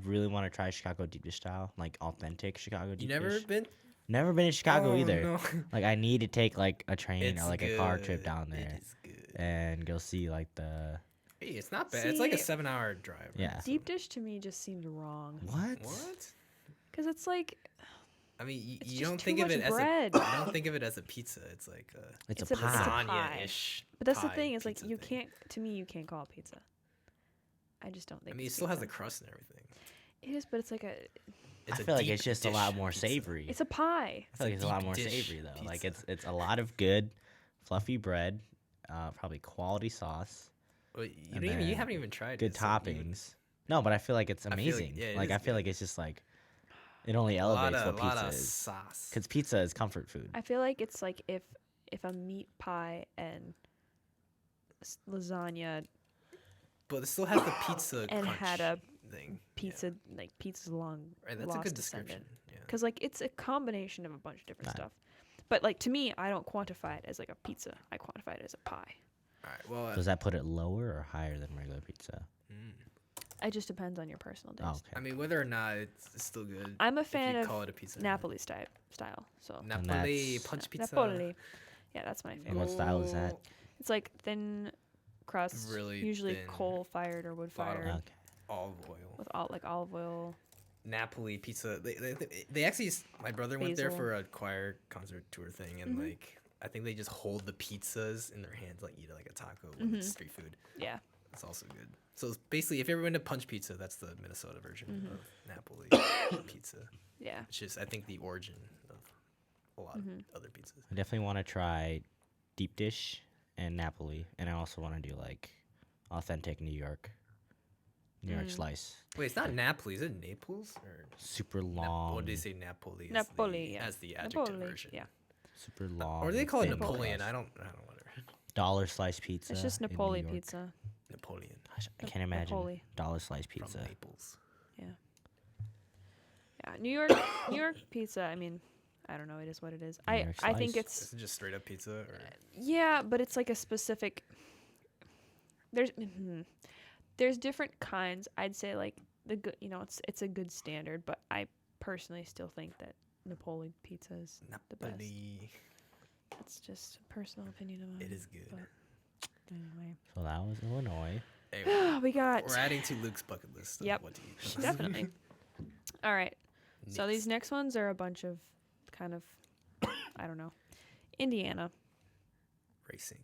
really want to try Chicago deep dish style, like authentic Chicago deep You never dish. been? Never been to Chicago Oh, either. no. Like I need to take like a train It's or like a car trip good. down there It is good. and go see like the Hey, it's not bad. It's like a See, 7-hour drive. right? Yeah. Deep dish to me just seems wrong. what? What? Because it's like, I mean, It's you just don't too think of much it as bread. a. You don't think of it as a pizza. It's like a It's, It's a a- it's a pie. pie. lasagna-ish. but that's the pie thing is like pizza you thing. can't, to me, you can't call it pizza. I just don't I think mean, it it's still has the pizza. crust and everything. It is, but it's like I a feel like deep it's just a dish lot more pizza. savory. it's a pie. I feel like it's a lot deep more dish savory though. Like pizza. it's a lot of good, fluffy bread, probably quality sauce, Well, you, And don't even, you then haven't even tried good it. so you would- toppings. No, but I feel like it's I feel like- amazing. yeah, it Like is I feel good. like it's just like it only a lot elevates of, what lot pizza of is. sauce. Because pizza is comfort food. I feel like it's like if a meat pie and lasagna But it still has the pizza and crunch had a thing. pizza, like pizza's long Yeah. Right, that's a lost good descendant. description. Yeah. Because like it's a combination of a bunch of different Right. stuff. But like to me, I don't quantify it as like a pizza. I quantify it as a pie. All right. Well, Does that put it lower or higher than regular pizza? It just depends on your personal taste. Oh, okay. I mean, whether or not it's still good. I'm a fan if you of call it a pizza. Napoli style. So Napoli that's- punch pizza. Napoli. Yeah, that's my And favorite. what style is that? It's like thin crust, Really usually thin. coal fired or wood Lot of- fired, Okay. Olive oil. with like olive oil. Napoli pizza. They actually. My brother went there Basil. for a choir concert tour thing, and Mhm. like I think they just hold the pizzas in their hands, like eat it like a taco when Mm-hmm. it's street food. Yeah. It's also good. So it's basically, if you ever went to Punch Pizza, that's the Minnesota version Mm-hmm. of Napoli pizza. Yeah. It's just, I think, the origin of a lot Mm-hmm. of other pizzas. I definitely want to try deep dish and Napoli, and I also want to do like authentic New York slice. Wait, it's not Napoli. Is it Naples or Super long. what do they say? Napoli. As Napoli, the, yeah. as the adjective Napoli, version. yeah. Super long. Or do they call it thin Napoleon? crust. I don't. Whatever. Dollar slice pizza. It's just in New Napoli York. pizza. Napoleon Gosh, I can't imagine Napoli. dollar slice pizza. from Naples. Yeah, New York pizza. I mean, I don't know. It is what it is. New I York think slice. it's Is it just straight up pizza? Or? yeah, but it's like a specific. There's different kinds. I'd say like the good. It's a good standard, but I personally still think that Napoli pizza is the best. Napoli. That's just a personal opinion of mine. It is good. But anyway, So that was Illinois. Anyway, we got we're adding to Luke's bucket list. Of Yep. What to eat. definitely. All right. So Next. these next ones are a bunch of kind of, I don't know, Indiana. Racing.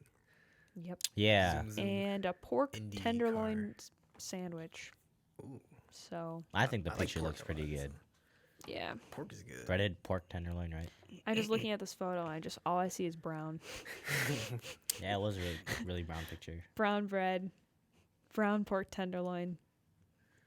Yep. Yeah, Zoom, zoom. And a pork Indy tenderloin sandwich. Ooh, So I think the I like picture pork looks a pretty lot, good. yeah, pork is good. Breaded pork tenderloin, right? I'm just looking at this photo. And all I see is brown, Yeah, it was a really brown picture. brown bread, brown pork tenderloin,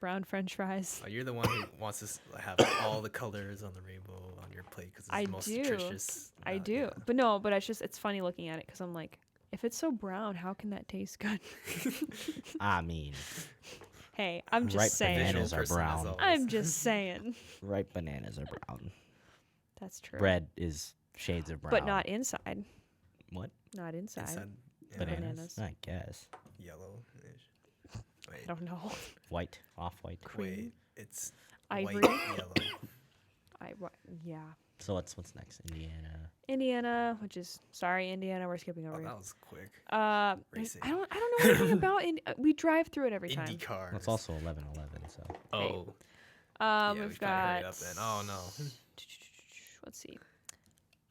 brown French fries. Oh, you're the one who wants to have all the colors on the rainbow on your plate because it's I the most do. nutritious. I do, yeah. but no, but it's funny looking at it because I'm like, if it's so brown, how can that taste good? I mean, Hey, I'm just Ripe saying. bananas are Person, as brown. always. I'm just saying. ripe bananas are brown. That's true. Bread is shades of brown. But not inside. What? Not inside. Inside, yeah, Bananas? Bananas. I guess. yellow. Wait, I don't know. White, off-white. wait, it's Ivory. white, yellow. Yeah. So what's next? Indiana, which is sorry, Indiana. We're skipping Oh, over. that was quick. Racing. Racing. I don't know anything about. We drive through it every time. Indy cars. Well, it's also 11:11, so. Oh, yeah, We've we've gotta hurry got. up then. Oh no. Let's see.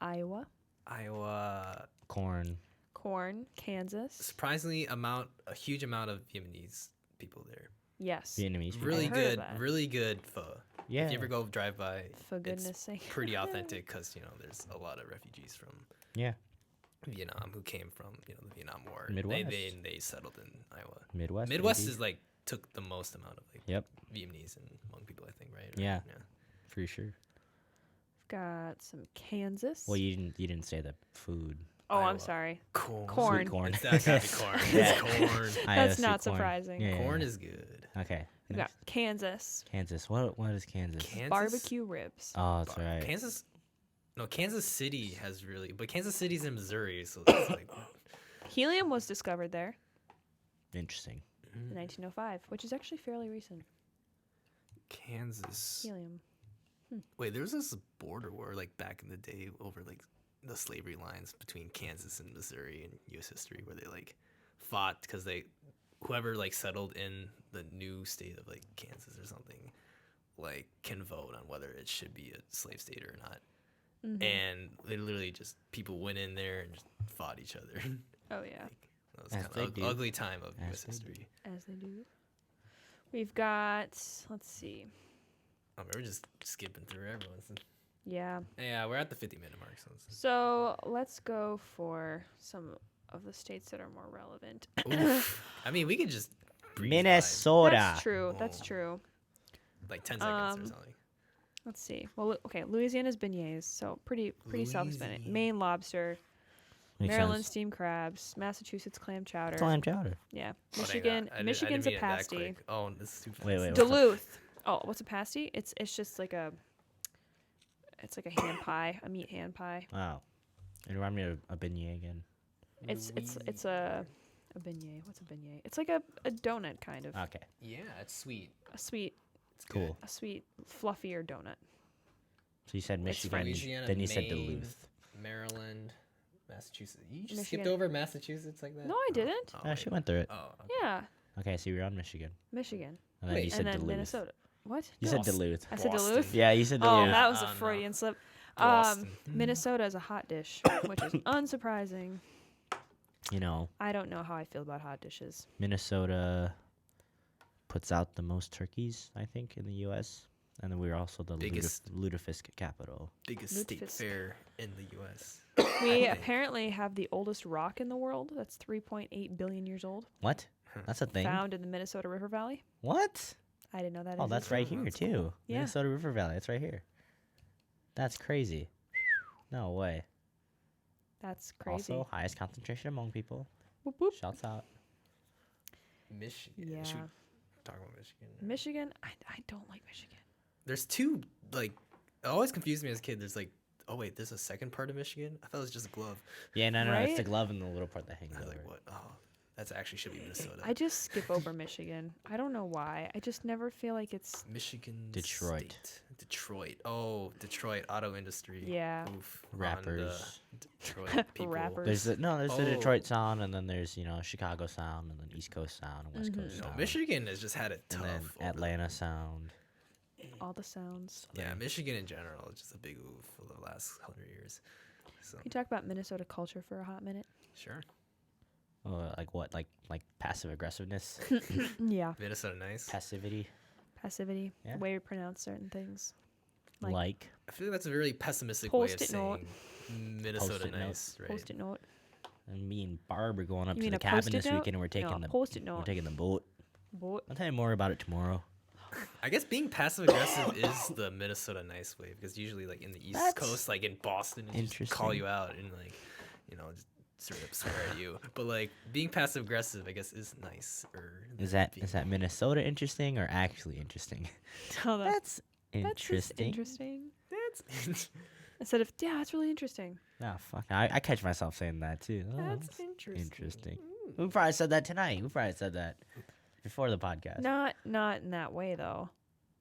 Iowa, Iowa. Corn. corn, Kansas. Surprisingly, a huge amount of Vietnamese people there. Yes. Vietnamese people. Really heard of good, that. really good pho. Yeah. If you ever go drive by, For it's goodness sake. pretty authentic because there's a lot of refugees from Yeah. Vietnam who came from the Vietnam War. Midwest. They settled in Iowa. Midwest. Midwest baby. is like took the most amount of like Yep. Vietnamese and Hmong people, I think, right? Yeah. For sure. We've got some Kansas. Well, you didn't say the food. oh, I'm Iowa. sorry. Corn. Corn. Sweet corn. It's that gotta be corn. Yeah. It's corn. I had That's a not sweet corn. surprising. Yeah, yeah, Corn yeah. is good. Okay. We've got next. Kansas. Kansas. What is Kansas? Kansas. Barbecue ribs. Oh, that's right. Kansas. No, Kansas City has really, but Kansas City's in Missouri, so it's like Helium was discovered there Interesting. in 1905, which is actually fairly recent. Kansas. Helium. Wait, there was this border war like back in the day over like the slavery lines between Kansas and Missouri in U.S. history, where they like fought because whoever like settled in the new state of like Kansas or something like can vote on whether it should be a slave state or not. Mhm. And they literally just people went in there and just fought each other. Oh yeah, That was As kind they of do. ugly time of As U.S. they do. history. as they do. We've got. Let's see. Oh, we're just skipping through everyone's. Yeah. Yeah, we're at the 50-minute mark. So So let's go for some of the states that are more relevant. Oof. I mean, we could just breeze by, Minnesota. That's true. That's Oh. true. like 10 seconds or Um, something. Let's see. Well, okay. Louisiana's beignets, so pretty self-explanatory. Louisiana. Maine lobster, Makes Maryland sense. steamed crabs, Massachusetts clam chowder. Clam chowder. Yeah. Oh, dang, Michigan. I didn't Michigan's mean a it that pasty. quick. Oh, this is too fast. Wait, wait, wait. Duluth. Oh, what's a pasty? It's just like a. It's like a hand pie, a meat hand pie. Wow. It reminded me of a beignet again. It's a A beignet. What's a beignet? It's like a donut kind of. Okay. Yeah, it's sweet. A sweet, It's good. Cool. a sweet, fluffier donut. So you said It's Michigan, Louisiana, then you said Maine, Duluth. Maryland, Massachusetts. You just Michigan. skipped over Massachusetts like that? No, I didn't. Oh, Oh, wait. she went through it. Oh, Yeah, Okay, so you're on Michigan. Michigan. And then Wait, you said And then Duluth. Minnesota. What? You No. said Boston. Duluth. I said Boston. Duluth. Yeah, you said Oh, Duluth. that was a no. Freudian slip. Boston. Minnesota is a hot dish, which is unsurprising. You know, I don't know how I feel about hot dishes. Minnesota puts out the most turkeys, I think, in the U.S. And then we're also the Biggest- lutefisk capital. Biggest state Lutefisk. fair in the U.S. We apparently have the oldest rock in the world. That's 3.8 billion years old. What? That's a thing? Found in the Minnesota River Valley. What? I didn't know that. Oh, that's existed. right here, That's too. cool. Yeah. Minnesota River Valley. That's right here. That's crazy. No way. That's crazy. Also, highest concentration among people. Whoop, whoop. Shouts out. Michigan. Yeah. Should we talk about Michigan? Michigan. I don't like Michigan. There's two, like, it always confused me as a kid. There's like, oh wait, there's a second part of Michigan? I thought it was just a glove. Yeah, no, it's Right? the glove and the little part that hangs I was over. like, what? Oh, that's actually should be Minnesota. I just skip over Michigan. I don't know why. I just never feel like it's. Michigan. Detroit. State. Detroit. Oh, Detroit auto industry. Yeah. Oof. Rappers. Detroit people. Rappers. There's the Oh. Detroit sound, and then there's Chicago sound, and then East Coast sound, and West Coast No, sound, Michigan has just had it and tough. then over Atlanta sound. All the sounds. Yeah, Michigan in general is just a big oof for the last 100 years. So Can you talk about Minnesota culture for a hot minute? sure, Like what? Like passive aggressiveness, Yeah. Minnesota nice. passivity, Passivity. Yeah. The way we pronounce certain things. like I feel like that's a really pessimistic way of Post-it note. saying Minnesota Post-it note. nice, right? Post-it note. and me and Barb are going up You to mean the a cabin post-it this note? weekend, and we're taking No, the post-it we're note. taking the boat. Boy. I'll tell you more about it tomorrow. I guess being passive aggressive is the Minnesota nice way because usually like in the East That's Coast, like in Boston, they just call interesting. you out and like, just sort of swear at you. But like being passive aggressive, I guess is nice. Is that Minnesota interesting or actually interesting? Oh, That's that's just interesting. interesting. That's Instead of, yeah, that's really interesting. Ah, fuck. I catch myself saying that too. Oh, That's interesting. interesting. We probably said that tonight. We probably said that before the podcast. Not in that way though.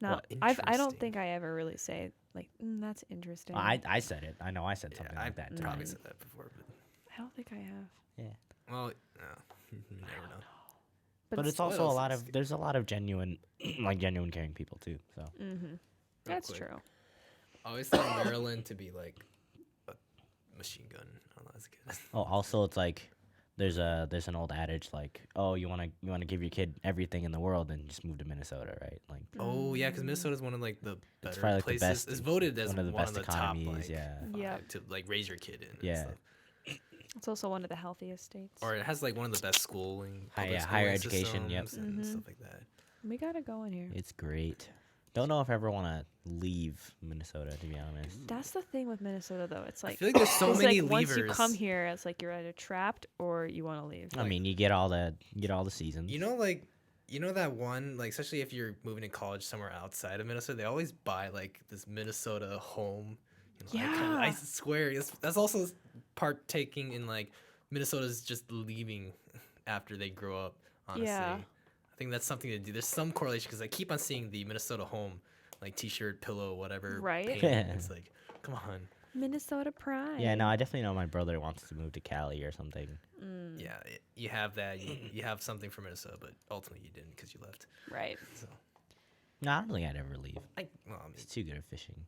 Not. What? I don't Interesting. think I ever really say like that's interesting. I said it. I know I said something I like that. probably tonight. said that before, but I don't think I have. Yeah. well, no, you never know. But it's what also a else lot is- of there's a lot of genuine genuine caring people too. So Mm-hmm. Real That's quick. true. I always thought Maryland to be like a machine gun. I don't know, as a kid. also it's like there's an old adage like, oh, you wanna give your kid everything in the world, then just move to Minnesota, right? Like Oh yeah, because Minnesota's one of like the better probably, like, the places. best- It's voted as one of the best top economies, like, yeah. Yeah. to like raise your kid in. And Yeah. stuff. It's also one of the healthiest states. Or it has like one of the best schooling, public higher schooling education, yep. systems and Mhm. stuff like that. We gotta go in here. it's great. Don't know if I ever want to leave Minnesota, to be honest. That's the thing with Minnesota though. It's I like feel like there's so it's many like levers. once you come here, it's like you're either trapped or you want to leave. I mean, you get all the seasons. You know that one, like, especially if you're moving to college somewhere outside of Minnesota, they always buy like this Minnesota home. I Yeah. swear that's also partaking in like Minnesota's just leaving after they grow up. Honestly, Yeah. I think that's something to do. There's some correlation because I keep on seeing the Minnesota home, like T-shirt, pillow, whatever. Right. painting. It's like, come on. Minnesota pride. Yeah, no, I definitely know my brother wants to move to Cali or something. Yeah, you have that. You have something for Minnesota, but ultimately you didn't because you left. Right. So, No, I don't think I'd ever leave. I mean, It's too good at fishing,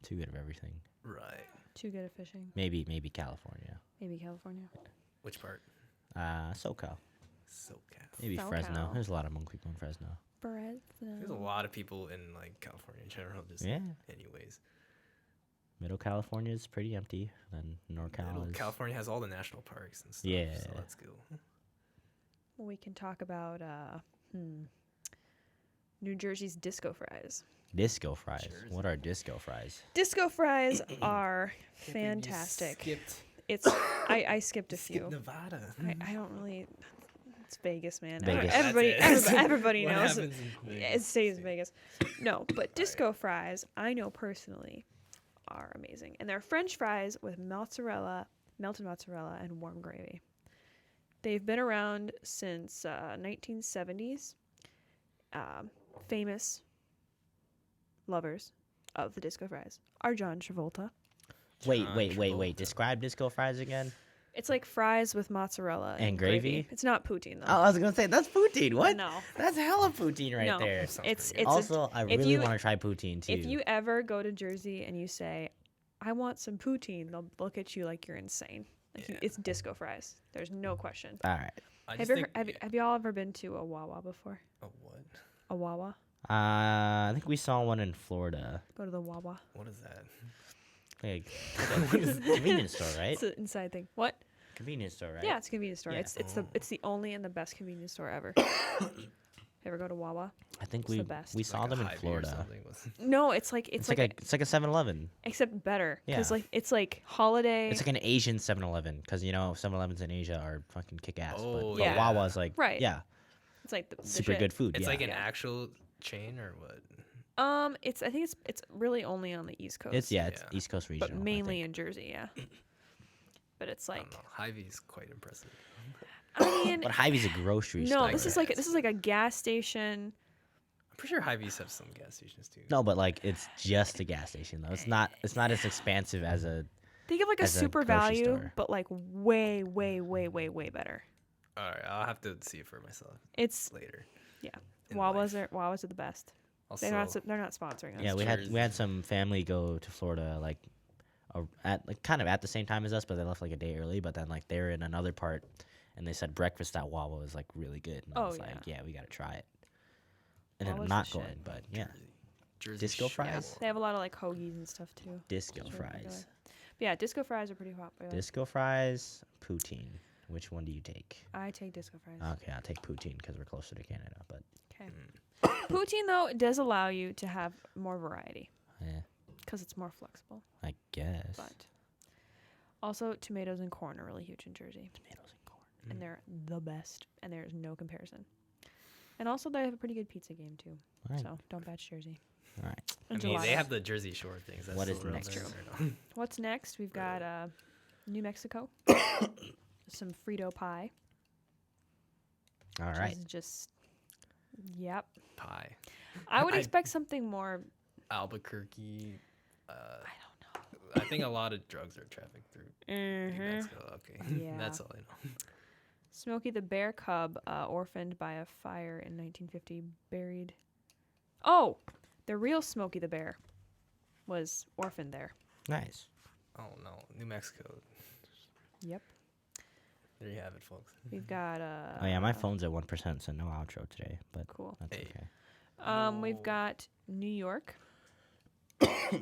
too good at everything. right. Too good at fishing. Maybe California. Maybe California. Which part? SoCal. SoCal. Maybe Fresno. SoCal. There's a lot of Hmong people in Fresno. There's a Fresno. lot of people in like California in general. Just Yeah. anyways. Middle California is pretty empty. Then NorCal is. California has all the national parks and stuff. Yeah. So that's cool. Well, we can talk about New Jersey's disco fries. Disco fries. Jersey. What are disco fries? Disco fries are fantastic. Skipped It's I skipped a few. Nevada. I don't really. It's Vegas, man. Vegas. Everybody What knows. happens in It Vegas? stays Vegas. No, but disco fries, I know personally, are amazing, and they're French fries with melted mozzarella, and warm gravy. They've been around since 1970s. Famous lovers of the disco fries are John Travolta. Wait. John Travolta. Describe disco fries again. It's like fries with mozzarella And gravy? It's not poutine though. Oh, I was gonna say that's poutine. What? No. That's hella poutine right No. there. Sounds It's pretty good. Also, I if really you- want to try poutine too. if you ever go to Jersey and you say, "I want some poutine," they'll look at you like you're insane. Like Yeah. it's disco fries. There's no question. All right. I Have just you think, have y'all ever been to a Wawa before? oh, what? A Wawa? I think we saw one in Florida. Go to the Wawa. What is that? Like convenience store, right? It's an inside thing. What? Convenience store, right? Yeah, it's a convenience store. Yeah. It's the only and the best convenience store ever. Ever go to Wawa? I think It's the best. we saw Like a them in Hy-Vee or Florida. something? Was- No, it's like It's like a 7-Eleven. except better because Yeah. like it's like holiday. It's like an Asian 7-Eleven because 7-Elevens in Asia are fucking kick ass. Oh, but yeah. Wawa's like Right. yeah, It's like the super shit. good food. It's yeah. like an Yeah. actual chain or what? I think it's really only on the East Coast. it's Yeah. East Coast regional. but I mainly think. in Jersey, yeah. But it's I like don't know. Hy-Vee's quite impressive. I mean But Hy-Vee's a grocery no, store. this is like a gas station. I'm pretty sure Hy-Vee's have some gas stations too. No, but like it's just a gas station though. It's not as expansive as a. Think of like a As a super grocery value, store. but like way, way, way, way, way better. All right, I'll have to see it for myself It's later. yeah. in Wawa's life. are the best. Also, They're not sponsoring us. Yeah, we had some family go to Florida like kind of at the same time as us, but they left like a day early. But then like they're in another part, and they said breakfast at Wawa was like really good. And I Oh, was yeah. like, yeah, we gotta try it. And then Wawa's I'm the not shit. going, but yeah, Jersey Disco Shore. fries? They have a lot of like hoagies and stuff too. disco It's really popular. fries, But yeah, disco fries are pretty popular. disco fries, poutine. Which one do you take? I take disco fries. Okay, I'll take poutine because we're closer to Canada. But Okay. Poutine though it does allow you to have more variety yeah, because it's more flexible. I guess But also tomatoes and corn are really huge in Jersey, tomatoes and corn. and they're the best, and there's no comparison. And also they have a pretty good pizza game too. All right, So don't batch Jersey. all right. I And mean, they gelatos. have the Jersey Shore things. That's What is still around next? there, True. right? What's next? We've got New Mexico, some Frito pie. All Which right. is just yep. Pie. I would I- expect something more. Albuquerque. I don't I think a lot of drugs are trafficked through know. New Mexico. Okay, Yeah. that's all I know. Smokey the Bear cub, orphaned by a fire in 1950, buried. Oh, the real Smokey the Bear was orphaned there. Nice. Oh no, New Mexico. Yep. There you have it, folks. We've got Oh yeah, my phone's at 1%, so no outro today. But Cool. that's Hey. okay. We've No. got New York,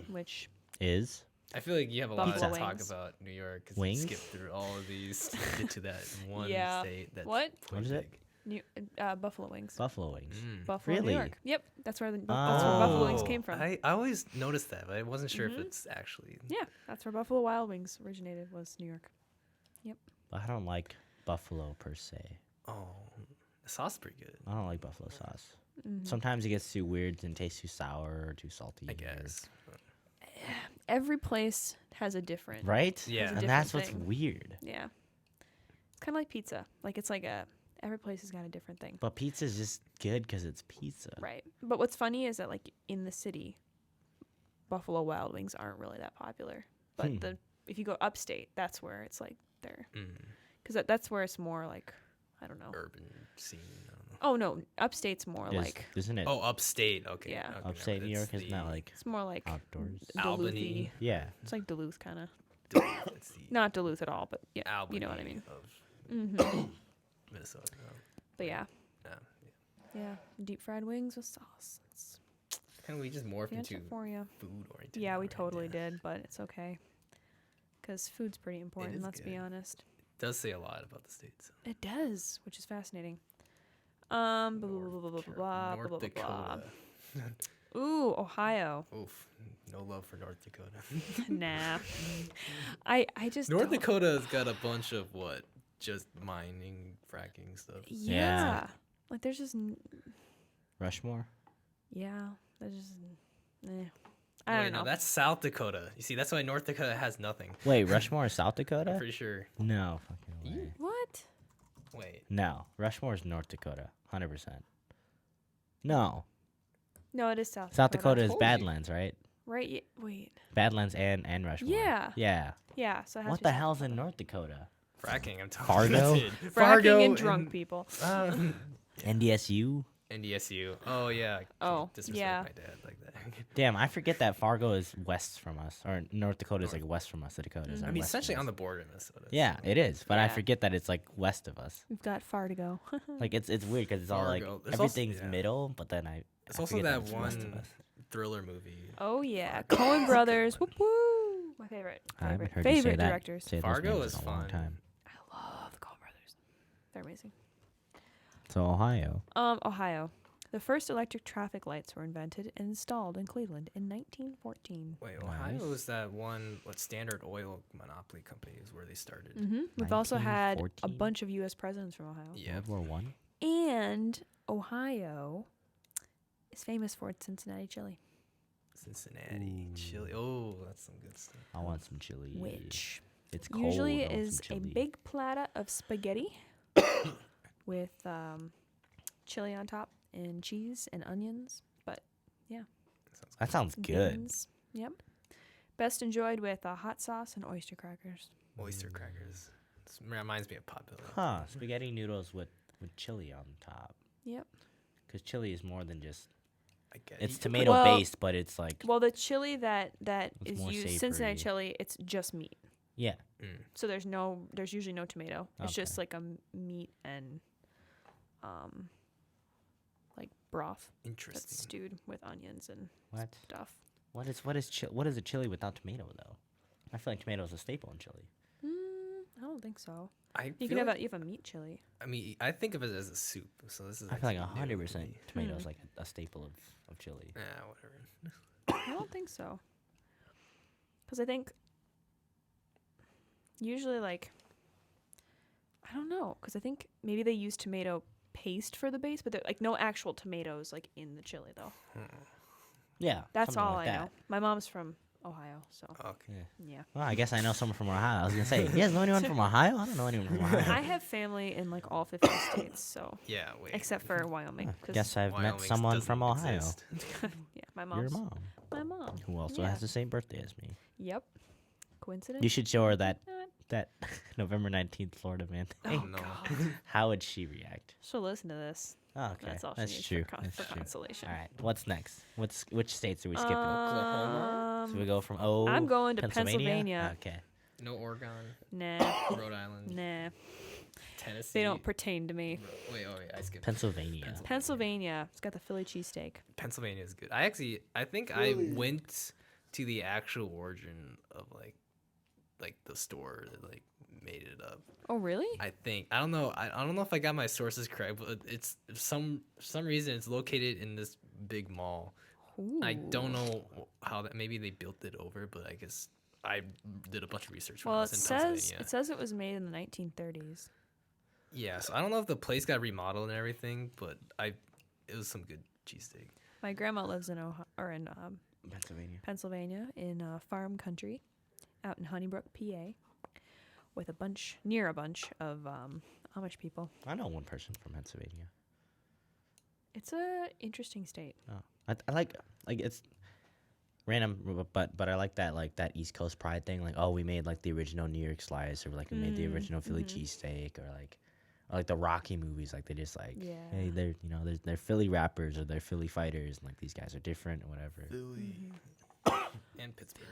which Is I feel like you have a lot Buffalo to talk wings. about New York because you Wings? skip through all of these to get to that one Yeah. state. That's What? pretty What is it? big. New Buffalo Wings. Buffalo wings. Buffalo, Really? New York. Yep, that's where Buffalo Wings Oh, came from. I always noticed that, but I wasn't sure Mhm. if it's actually. Yeah, that's where Buffalo Wild Wings originated. Was New York. But I don't like buffalo per se. Oh, the sauce is pretty good. I don't like buffalo sauce. Mhm. Sometimes it gets too weird and tastes too sour or too salty. I or- guess. Every place has a different. Right? Yeah. a And that's different what's thing. weird. Yeah. It's kind of like pizza. Like it's like every place has got a different thing. But pizza's just good because it's pizza. Right. But what's funny is that like in the city, Buffalo Wild Wings aren't really that popular. But Hmm. if you go upstate, that's where it's like they're Mm, because that's where it's more like I don't know. urban scene. I don't know. Oh no, upstate's more Is- like Isn't it? Oh, upstate. Okay. Yeah. okay, no, Upstate New it's York is not the like it's more like outdoors. Albany. Duluth-y. Yeah. It's like Duluth kind of. It's the Not Duluth at all, but yeah, Albany you know what I mean. of hmm Minnesota. But yeah, Yeah. yeah, deep fried wings with sauce. It's Kind of we just morphed fancy into for you. food oriented. Yeah, now, we right? totally Yeah. did, but it's okay. Because food's pretty important, is let's be good. honest. Does say a lot about the states. It does, which is fascinating. Blah, blah, blah, blah, blah, blah, Car- blah, North blah, blah, blah. Dakota. Ooh, Ohio. Oof. No love for North Dakota. Nah. I just North don't- Dakota's got a bunch of what? Just mining, fracking stuff. Yeah. Like there's just Rushmore? yeah, there's just eh. Wait, I don't no, know. that's South Dakota. You see, that's why North Dakota has nothing. Wait, Rushmore is South I'm Dakota? pretty sure. No fucking way. What? Wait. No, Rushmore is North Dakota, 100%. No, No, it is South South Dakota is Told you. Badlands, right? Right? Wait. Badlands and Rushmore. Yeah. Yeah. Yeah. So it has What to be the South hell's in Dakota. North Dakota? Fracking, I'm telling Fargo? you. That's it. Fracking and drunk people. NDSU? NDSU. Oh, yeah. I Oh, can't disrespect yeah. my dad like that. Damn, I forget that Fargo is west from us, or North Dakota is like west from us. The Dakotas are I mean, west essentially from on us. the border of Minnesota. Yeah, so- it is, but I Yeah. forget that it's like west of us. We've got far to go. Like it's weird because it's all like Fargo. There's also- everything's yeah. middle, but then It's I also forget that it's west of one us. thriller movie. Oh yeah, Fargo. Coen Brothers. Whoop woo! My favorite. I haven't Favorite, heard you say favorite that. directors. Say those Fargo names is in a long fun. time. I love the Coen Brothers. They're amazing. So Ohio. Ohio. The first electric traffic lights were invented and installed in Cleveland in 1914. Wait, Nice. Ohio is that one, Standard Oil monopoly company is where they started. We've also had a 1914? bunch of U.S. presidents from Ohio. Yeah. World War One. And Ohio is famous for its Cincinnati chili, Cincinnati, chili. Oh, that's some good stuff. I want some chili. which It's cold. usually I want is some a chili. big platter of spaghetti with chili on top and cheese and onions. But That sounds good. beans. Yep. Best enjoyed with hot sauce and oyster crackers. Oyster crackers. This reminds me of Potbelly. Huh? Spaghetti noodles with chili on top. Yep. Because chili is more than just. I get It's it. tomato Well- based, but it's like Well, the chili that It's is more used, Cincinnati savory. chili, it's just meat. yeah. So there's usually no tomato. It's just Okay. like a meat and like broth that's Interesting. stewed with onions and What? stuff. What is a chili without tomato though? I feel like tomato is a staple in chili. I don't think so. I You feel can have like, you have a meat chili. I mean, I think of it as a soup. So this is. I feel like actually new 100% to me. tomato is like a staple of chili. Whatever. I don't think so. Because I think usually like I don't know. Because I think maybe they use tomato paste for the base, but they're like no actual tomatoes like in the chili though. Yeah. That's something all like I that. know. My mom's from Ohio, so Okay. yeah. Well, I guess I know someone from Ohio. I was gonna say, you guys know anyone from Ohio? I don't know anyone from Ohio. I have family in like all 50 states, so Yeah. Wait. except for Wyoming. 'cause- Guess I've Wyoming met someone doesn't from Ohio. exist. yeah, my Your mom's mom, my mom. who also Yeah. has the same birthday as me. Yep. Coincidence? You should show her that Not. that November 19th Florida man thing. Oh no. God. How would she react? She'll listen to this. Oh, okay, That's all she that's needs true. for, That's for true. consolation. All right, what's next? Which states are we skipping? Oklahoma? So we go from O. I'm going to Pennsylvania. Okay. No Oregon, Nah, Rhode Island, nah. Tennessee. They don't pertain to me. Wait, I skipped. Pennsylvania. Pennsylvania. It's got the Philly cheesesteak. Pennsylvania is good. I think I went to the actual origin of like the store that like made it up. Oh, really? I think I don't know. I don't know if I got my sources correct, but it's for some reason it's located in this big mall. I don't Ooh. know how that. Maybe they built it over, but I guess I did a bunch of research. When I Well, was it in says Pennsylvania. it was made in the 1930s. Yeah, so I don't know if the place got remodeled and everything, but it was some good cheesesteak. My grandma lives in Pennsylvania. Pennsylvania in farm country, out in Honeybrook, PA, with near a bunch of Amish people. I know one person from Pennsylvania. It's a interesting state. Oh, I like it's random, but I like that East Coast pride thing. Like, oh, we made like the original New York slice, or like we made the original Philly cheesesteak, or like the Rocky movies. Like they just like, Yeah. hey, they're Philly rappers or they're Philly fighters, and like these guys are different or whatever. Philly and Pittsburgh.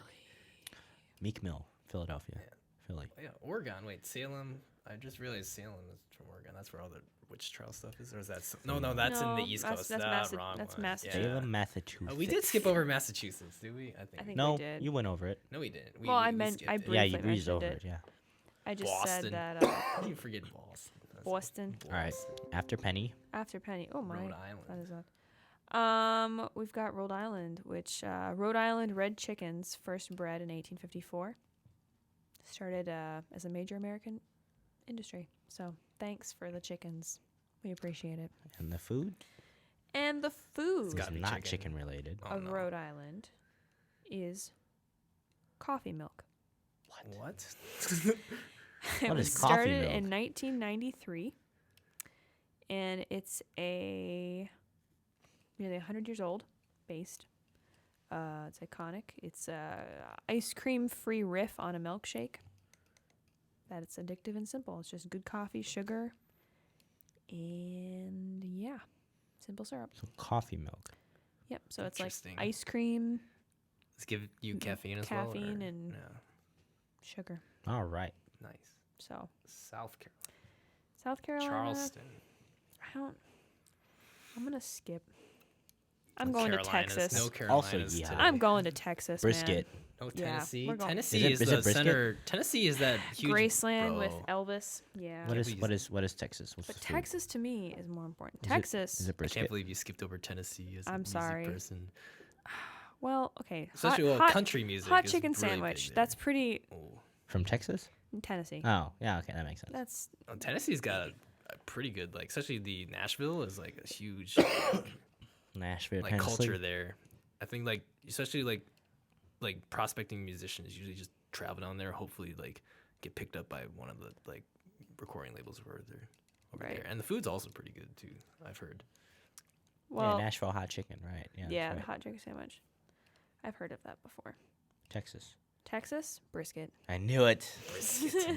Meek Mill, Philadelphia, Philly. Oh, yeah, Oregon. Wait, Salem. I just realized Salem is from Oregon. That's where all the witch trial stuff is. Or is that? No, that's in the East that's- Coast. that's Wrong that's one. Massachusetts. Salem, Massachusetts. We did skip over Massachusetts, did we? I think. I think No, we did. you went over it. No, we didn't. Well, I we meant- skipped I it. briefly Yeah, you breezed mentioned over it. it. Yeah. I just Boston. said that How do you forget Boston? That's Boston. All right. After Penny. After Penny. Oh my. Rhode That Island. is odd. We've got Rhode Island, which Rhode Island red chickens first bred in 1854. Started as a major American industry. So thanks for the chickens. We appreciate it. And the food And the food is gotta be not chicken. chicken related. Oh, of no. Rhode Island is coffee milk. What? It What was is coffee started milk? in 1993 and it's nearly 100 years old, based. It's iconic. It's a ice cream free riff on a milkshake. That it's addictive and simple. It's just good coffee, sugar, and yeah, simple syrup. So coffee milk. Yep. So it's like Interesting. ice cream, Let's give you caffeine as well. caffeine or- and- yeah, sugar. All right. nice. So South Carolina, South Carolina. Charleston. I'm gonna skip. I'm No going to Carolinas, Texas. No Also, Carolinas yeah. today. I'm going to Texas, Brisket. No Yeah, Tennessee. we're going- Tennessee Is is, it the brisket? center. Tennessee is that man. huge. Graceland with bro. Elvis. Yeah. What believe is Texas? What's But the food? Texas to me is more important. Is it- Texas. Is it I brisket? can't believe you skipped over Tennessee as a I'm music sorry. person. Well, okay. Especially hot country music. hot is chicken really big sandwich. there. That's pretty Oh. From Texas? Tennessee. Oh, yeah. Okay, that makes sense. That's Tennessee's got a pretty good, like, especially the Nashville is like a huge Nashville, like Tennessee. culture there. I think like especially like prospecting musicians usually just travel down there, hopefully like get picked up by one of the like recording labels over Right. there. And the food's also pretty good too, I've heard. well. yeah, Nashville hot chicken, right? Yeah. Yeah, that's the right. hot chicken sandwich. I've heard of that before. Texas. Texas brisket. I knew it.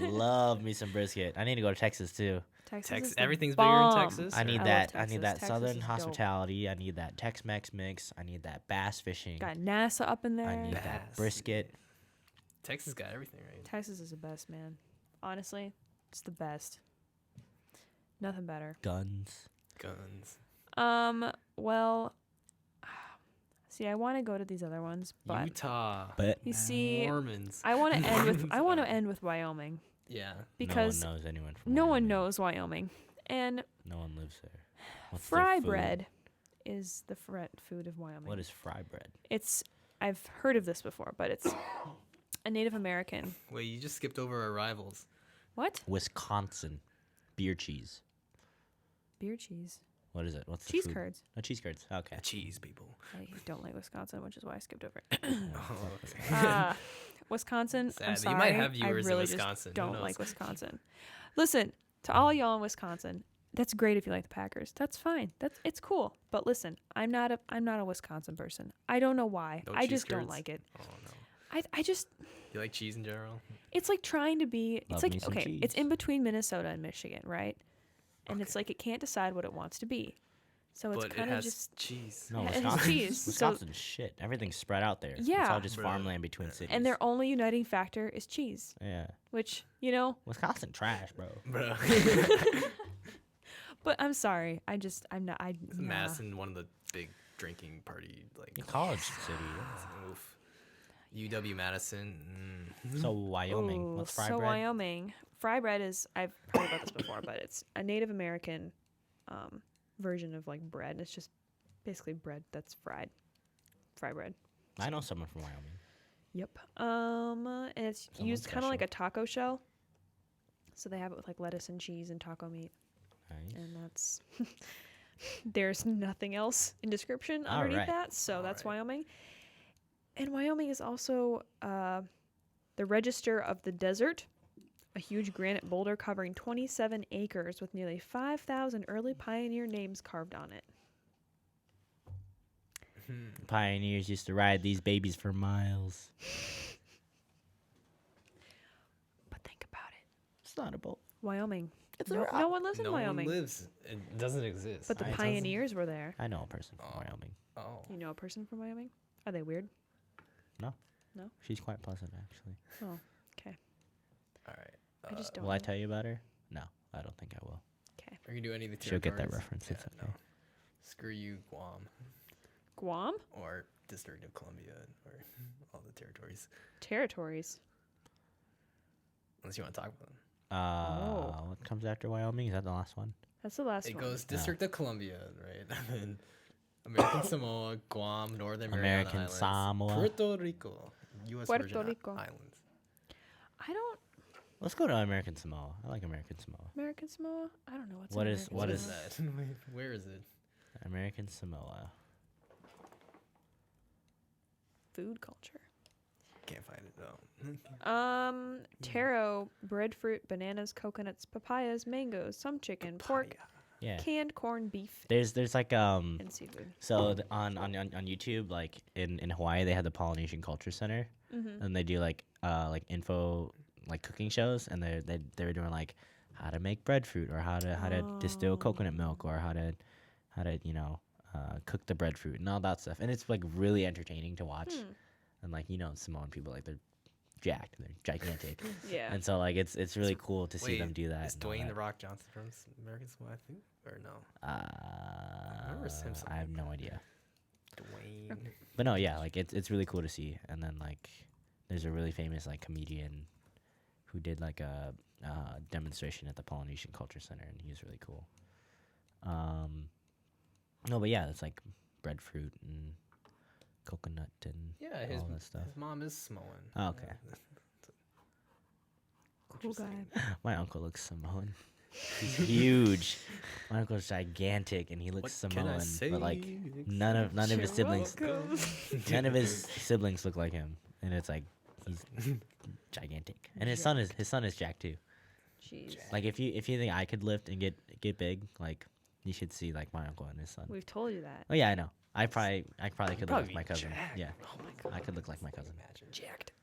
Love me some brisket. I need to go to Texas too. Texas. is the Everything's bigger in bomb. Texas. I or- need love that. I Texas. need that Texas southern is dope. hospitality. I need that Tex-Mex mix. I need that bass fishing. Got NASA up in there. I need Bass. that brisket. Texas got everything right. Texas is the best, man. Honestly, it's the best. Nothing better. Guns. Guns. Well, see, I want to go to these other ones, but Utah. But you see, Mormons. I want to end with Wyoming Yeah. because no one knows anyone from no one Wyoming. knows Wyoming, and No one lives there. What's their fry food? bread is the food of Wyoming. What is fry bread? I've heard of this before, but it's a Native American. Wait, you just skipped over our rivals. What? Wisconsin. Beer cheese. Beer cheese. What is it? What's the Cheese food? curds. No, cheese curds. Okay. The cheese people. I don't like Wisconsin, which is why I skipped over it. Oh, okay. Wisconsin, I'm Sad. sorry. You might have viewers I in really Wisconsin. Who just don't knows? like Wisconsin. Listen, to all y'all in Wisconsin, that's great if you like the Packers. That's fine. It's cool. But listen, I'm not a Wisconsin person. I don't know why. No I cheese just don't curds? like it. Oh no. I just You like cheese in general? it's like trying to be it's Love like me some okay, it's cheese. in between Minnesota and Michigan, right? And it's Okay. like it can't decide what it wants to be. So it's But it kind of has just cheese. No, Yeah, it has Wisconsin. cheese, so- Wisconsin's shit. Everything's spread out there. It's Yeah. all just Bruh. farmland between cities. and their only uniting factor is cheese, yeah. which, you know, Wisconsin trash, bro. Bro. but I'm sorry. I'm not nah. Madison, one of the big drinking party like College city. Oof. UW Madison. So Wyoming. Ooh, What's fry so bread? Wyoming. Fry bread is I've heard about this before, but it's a Native American version of like bread. It's just basically bread that's fried. Fry bread. I know someone from Wyoming. Yep. And it's Someone used kind of like special. a taco shell. So they have it with like lettuce and cheese and taco meat, Nice. and that's there's nothing else in description All underneath right. that. So All that's right. Wyoming. And Wyoming is also the Register of the Desert, a huge granite boulder covering 27 acres with nearly 5,000 early pioneer names carved on it. Pioneers used to ride these babies for miles. But think about it. It's not a boat. Wyoming. It's No, no one lives in No Wyoming. one lives. It doesn't exist. But the It doesn't. pioneers were there. I know a person from Oh. Wyoming. Oh. You know a person from Wyoming? Are they weird? She's quite pleasant, actually. Oh, okay. All right. I just don't Will I know. tell you about her? No, I don't think I will. Okay. Are you gonna do any of the She'll get that territories? reference. It's okay. No. Screw you, Guam, Guam? or District of Columbia, or all the territories. Territories. Unless you want to talk about them. Oh. What comes after Wyoming? Is that the last one? That's the last It one. goes District of Columbia, right? And then American Samoa, Guam, Northern Mariana American Islands, Samoa. Puerto Rico, U.S. Puerto Virgin Rico. Islands. I don't. Let's go to American Samoa. I like American Samoa. American Samoa? I don't know what's What in is- American What is Samoa. that? Wait, where is it? American Samoa. Food culture. Can't find it though. Taro, breadfruit, bananas, coconuts, papayas, mangoes, some chicken, pork, Yeah. Canned corned beef There's like and seafood. so on YouTube, like in Hawaii, they have the Polynesian Culture Center, and they do like info like cooking shows, and they're doing like how to make breadfruit, or how to distill coconut milk, or how to cook the breadfruit and all that stuff, and it's like really entertaining to watch. And like Samoan people, like they're jacked, they're gigantic, Yeah. and so like it's really cool to see them do that. Is and all Dwayne that. the Rock Johnson from American Samoa, I think, or no? remember Simpson. I have no idea. Dwayne. But no, yeah, like it's really cool to see. And then like there's a really famous like comedian who did like a demonstration at the Polynesian Culture Center, and he's really cool. No, but yeah, it's like breadfruit and coconut and all that stuff. His mom is Samoan. Oh, okay. Cool guy. My uncle looks Samoan. He's huge. My uncle's gigantic, and he looks Samoan. But like none of his siblings, none of his siblings look like him, and it's like he's gigantic. And his son is Jack too. Jeez. Like if you think I could lift and get big, like you should see like my uncle and his son. We've told you that. Oh yeah, I know. I probably could look like my cousin. Jacked. Yeah. Oh my god. I could look like my cousin. Imagine. Jacked.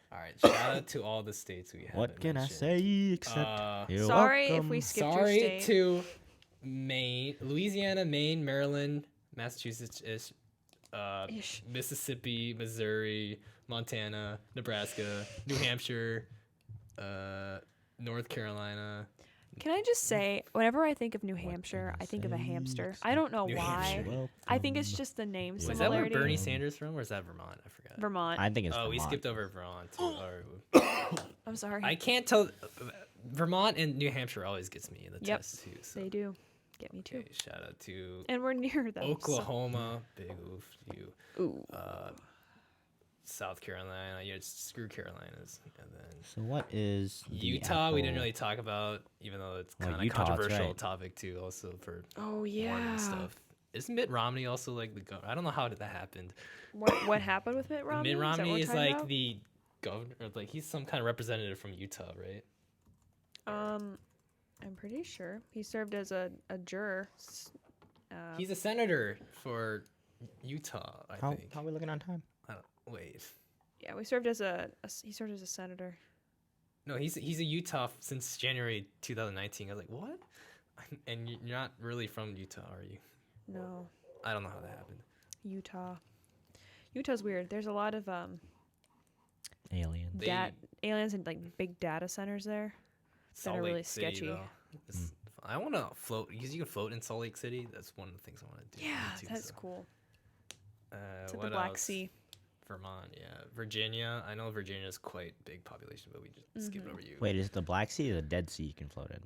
All right, shout out to all the states we have. What can I say except you're Sorry if welcome. we skipped your Sorry state. to Maine, Louisiana, Maine, Maryland, Massachusetts, Ish. Mississippi, Missouri, Montana, Nebraska, New Hampshire, North Carolina. Can I just say, whenever I think of New Hampshire, I think of a hamster. I don't know New why. Hampshire. I think it's just the name Is that where similarity. Bernie Sanders from, or is that Vermont? I forgot. Vermont. I think it's Oh, we Vermont. skipped over Vermont too. Or- I'm sorry. I can't tell. Vermont and New Hampshire always gets me in the Yep. test too. So. They do. Get me too. Okay, shout out to And we're near them. so- Oklahoma, big oof to you. Ooh. South Carolina, yeah, screw Carolinas, and then So what is the Utah? We didn't apple- really talk about, even though it's Well, kind of Utah, that's controversial right. topic too, also for Oh Mormon yeah. stuff. Isn't Mitt Romney also like the I don't know how that happened. What happened with Mitt Romney? Mitt that what Romney we're is talking like about? the governor, like he's some kind of representative from Utah, right? I'm pretty sure he served as a juror. He's a senator for Utah, I think. How are we looking on time? Wait. Yeah, we served as he served as a senator. No, he's a Utah since January 2019. I was like, what? And you're not really from Utah, are you? No, I don't know how that happened. Utah's weird. There's a lot of Aliens. aliens and like big data centers there. Salt are Lake really City, sketchy. though. I want to float because you can float in Salt Lake City. That's one of the things I want to do. Yeah, too, that's so. cool. It's at What the Black else? Sea. Vermont, yeah. Virginia. I know Virginia's quite big population, but we just skipped over you. Wait, is it the Black Sea or the Dead Sea you can float in?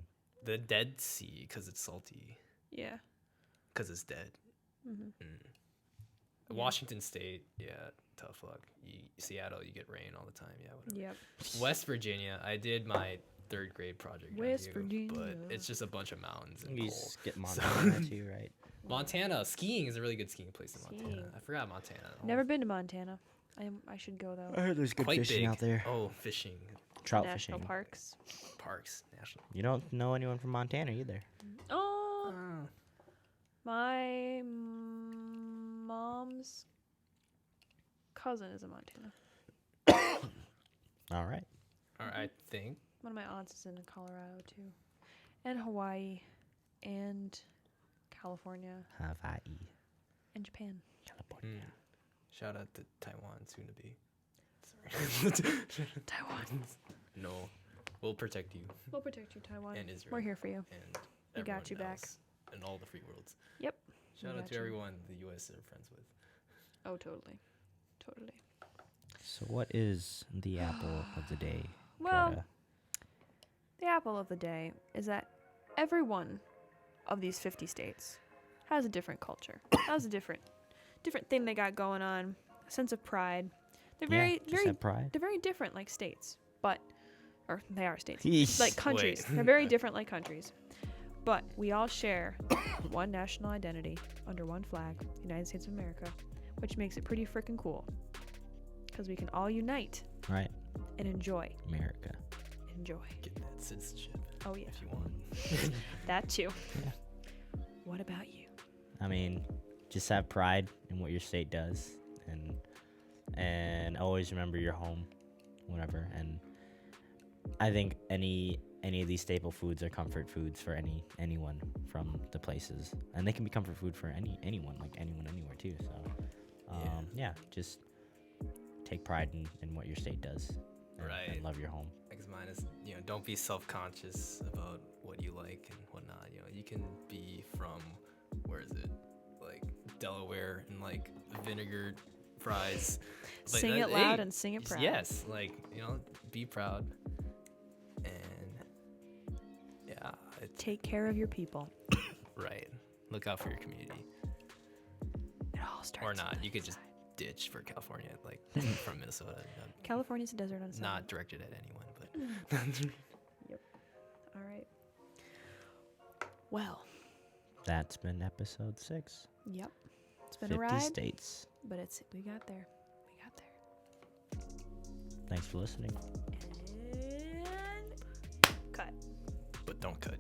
The Dead Sea, because it's salty. Yeah. Because it's dead. Mm-hmm. Mm. Washington State, yeah, tough luck. Seattle, you get rain all the time. Yeah, whatever. Yep. West Virginia, I did my third grade project. West review, Virginia. But it's just a bunch of mountains and You cold. skip Montana too, right? Montana, skiing is a really good skiing place in Montana. Skiing. I forgot Montana. Never been to Montana. I should go though. I heard there's good Quite fishing big. out there. Oh, fishing. Trout National fishing. parks. Parks. National. You don't know anyone from Montana either. Oh, Oh. my mom's cousin is in Montana. All right. All right, I think. One of my aunts is in Colorado too, and Hawaii, and California, Hawaii. and Japan. California. Shout out to Taiwan, soon to be. Sorry. Taiwan. No, we'll protect you We'll protect you, Taiwan. and Israel. We're here for you. And We got everyone you back. else and all the free worlds. Yep. Shout We out got to you. everyone the U.S. are friends with. Oh, totally. Totally. So what is the apple of the day? Well, Greta? the apple of the day is that every one of these 50 states has a different culture. Has a different thing they got going on. A sense of pride. They're Just have pride. they're very different like states, or they are states. Yeesh. Like countries. They're very different like countries. But we all share one national identity under one flag, United States of America, which makes it pretty freaking cool. Because we can all unite Right. and enjoy. America. Enjoy. Get that citizenship Oh, yeah. if you want. That too. Yeah. What about you? I mean, just have pride in what your state does, and always remember your home, whatever. And I think any of these staple foods are comfort foods for anyone from the places, and they can be comfort food for anyone, like anyone anywhere too. So, yeah, just take pride in what your state does, and love your home. I guess mine is, don't be self-conscious about what you like and whatnot. You can be from, where is it, like Delaware, and like vinegar fries. Sing it loud and sing it proud. Yes, like, be proud. And yeah, take care of your people. Right. Look out for your community. It all starts. Or not. You could just ditch for California, like from Minnesota. California's a desert on its own. Not directed at anyone, but. Yep. All right. Well. That's been episode 6. Yep. It's been 50 a ride. states. But we got there. Thanks for listening. And cut. But don't cut.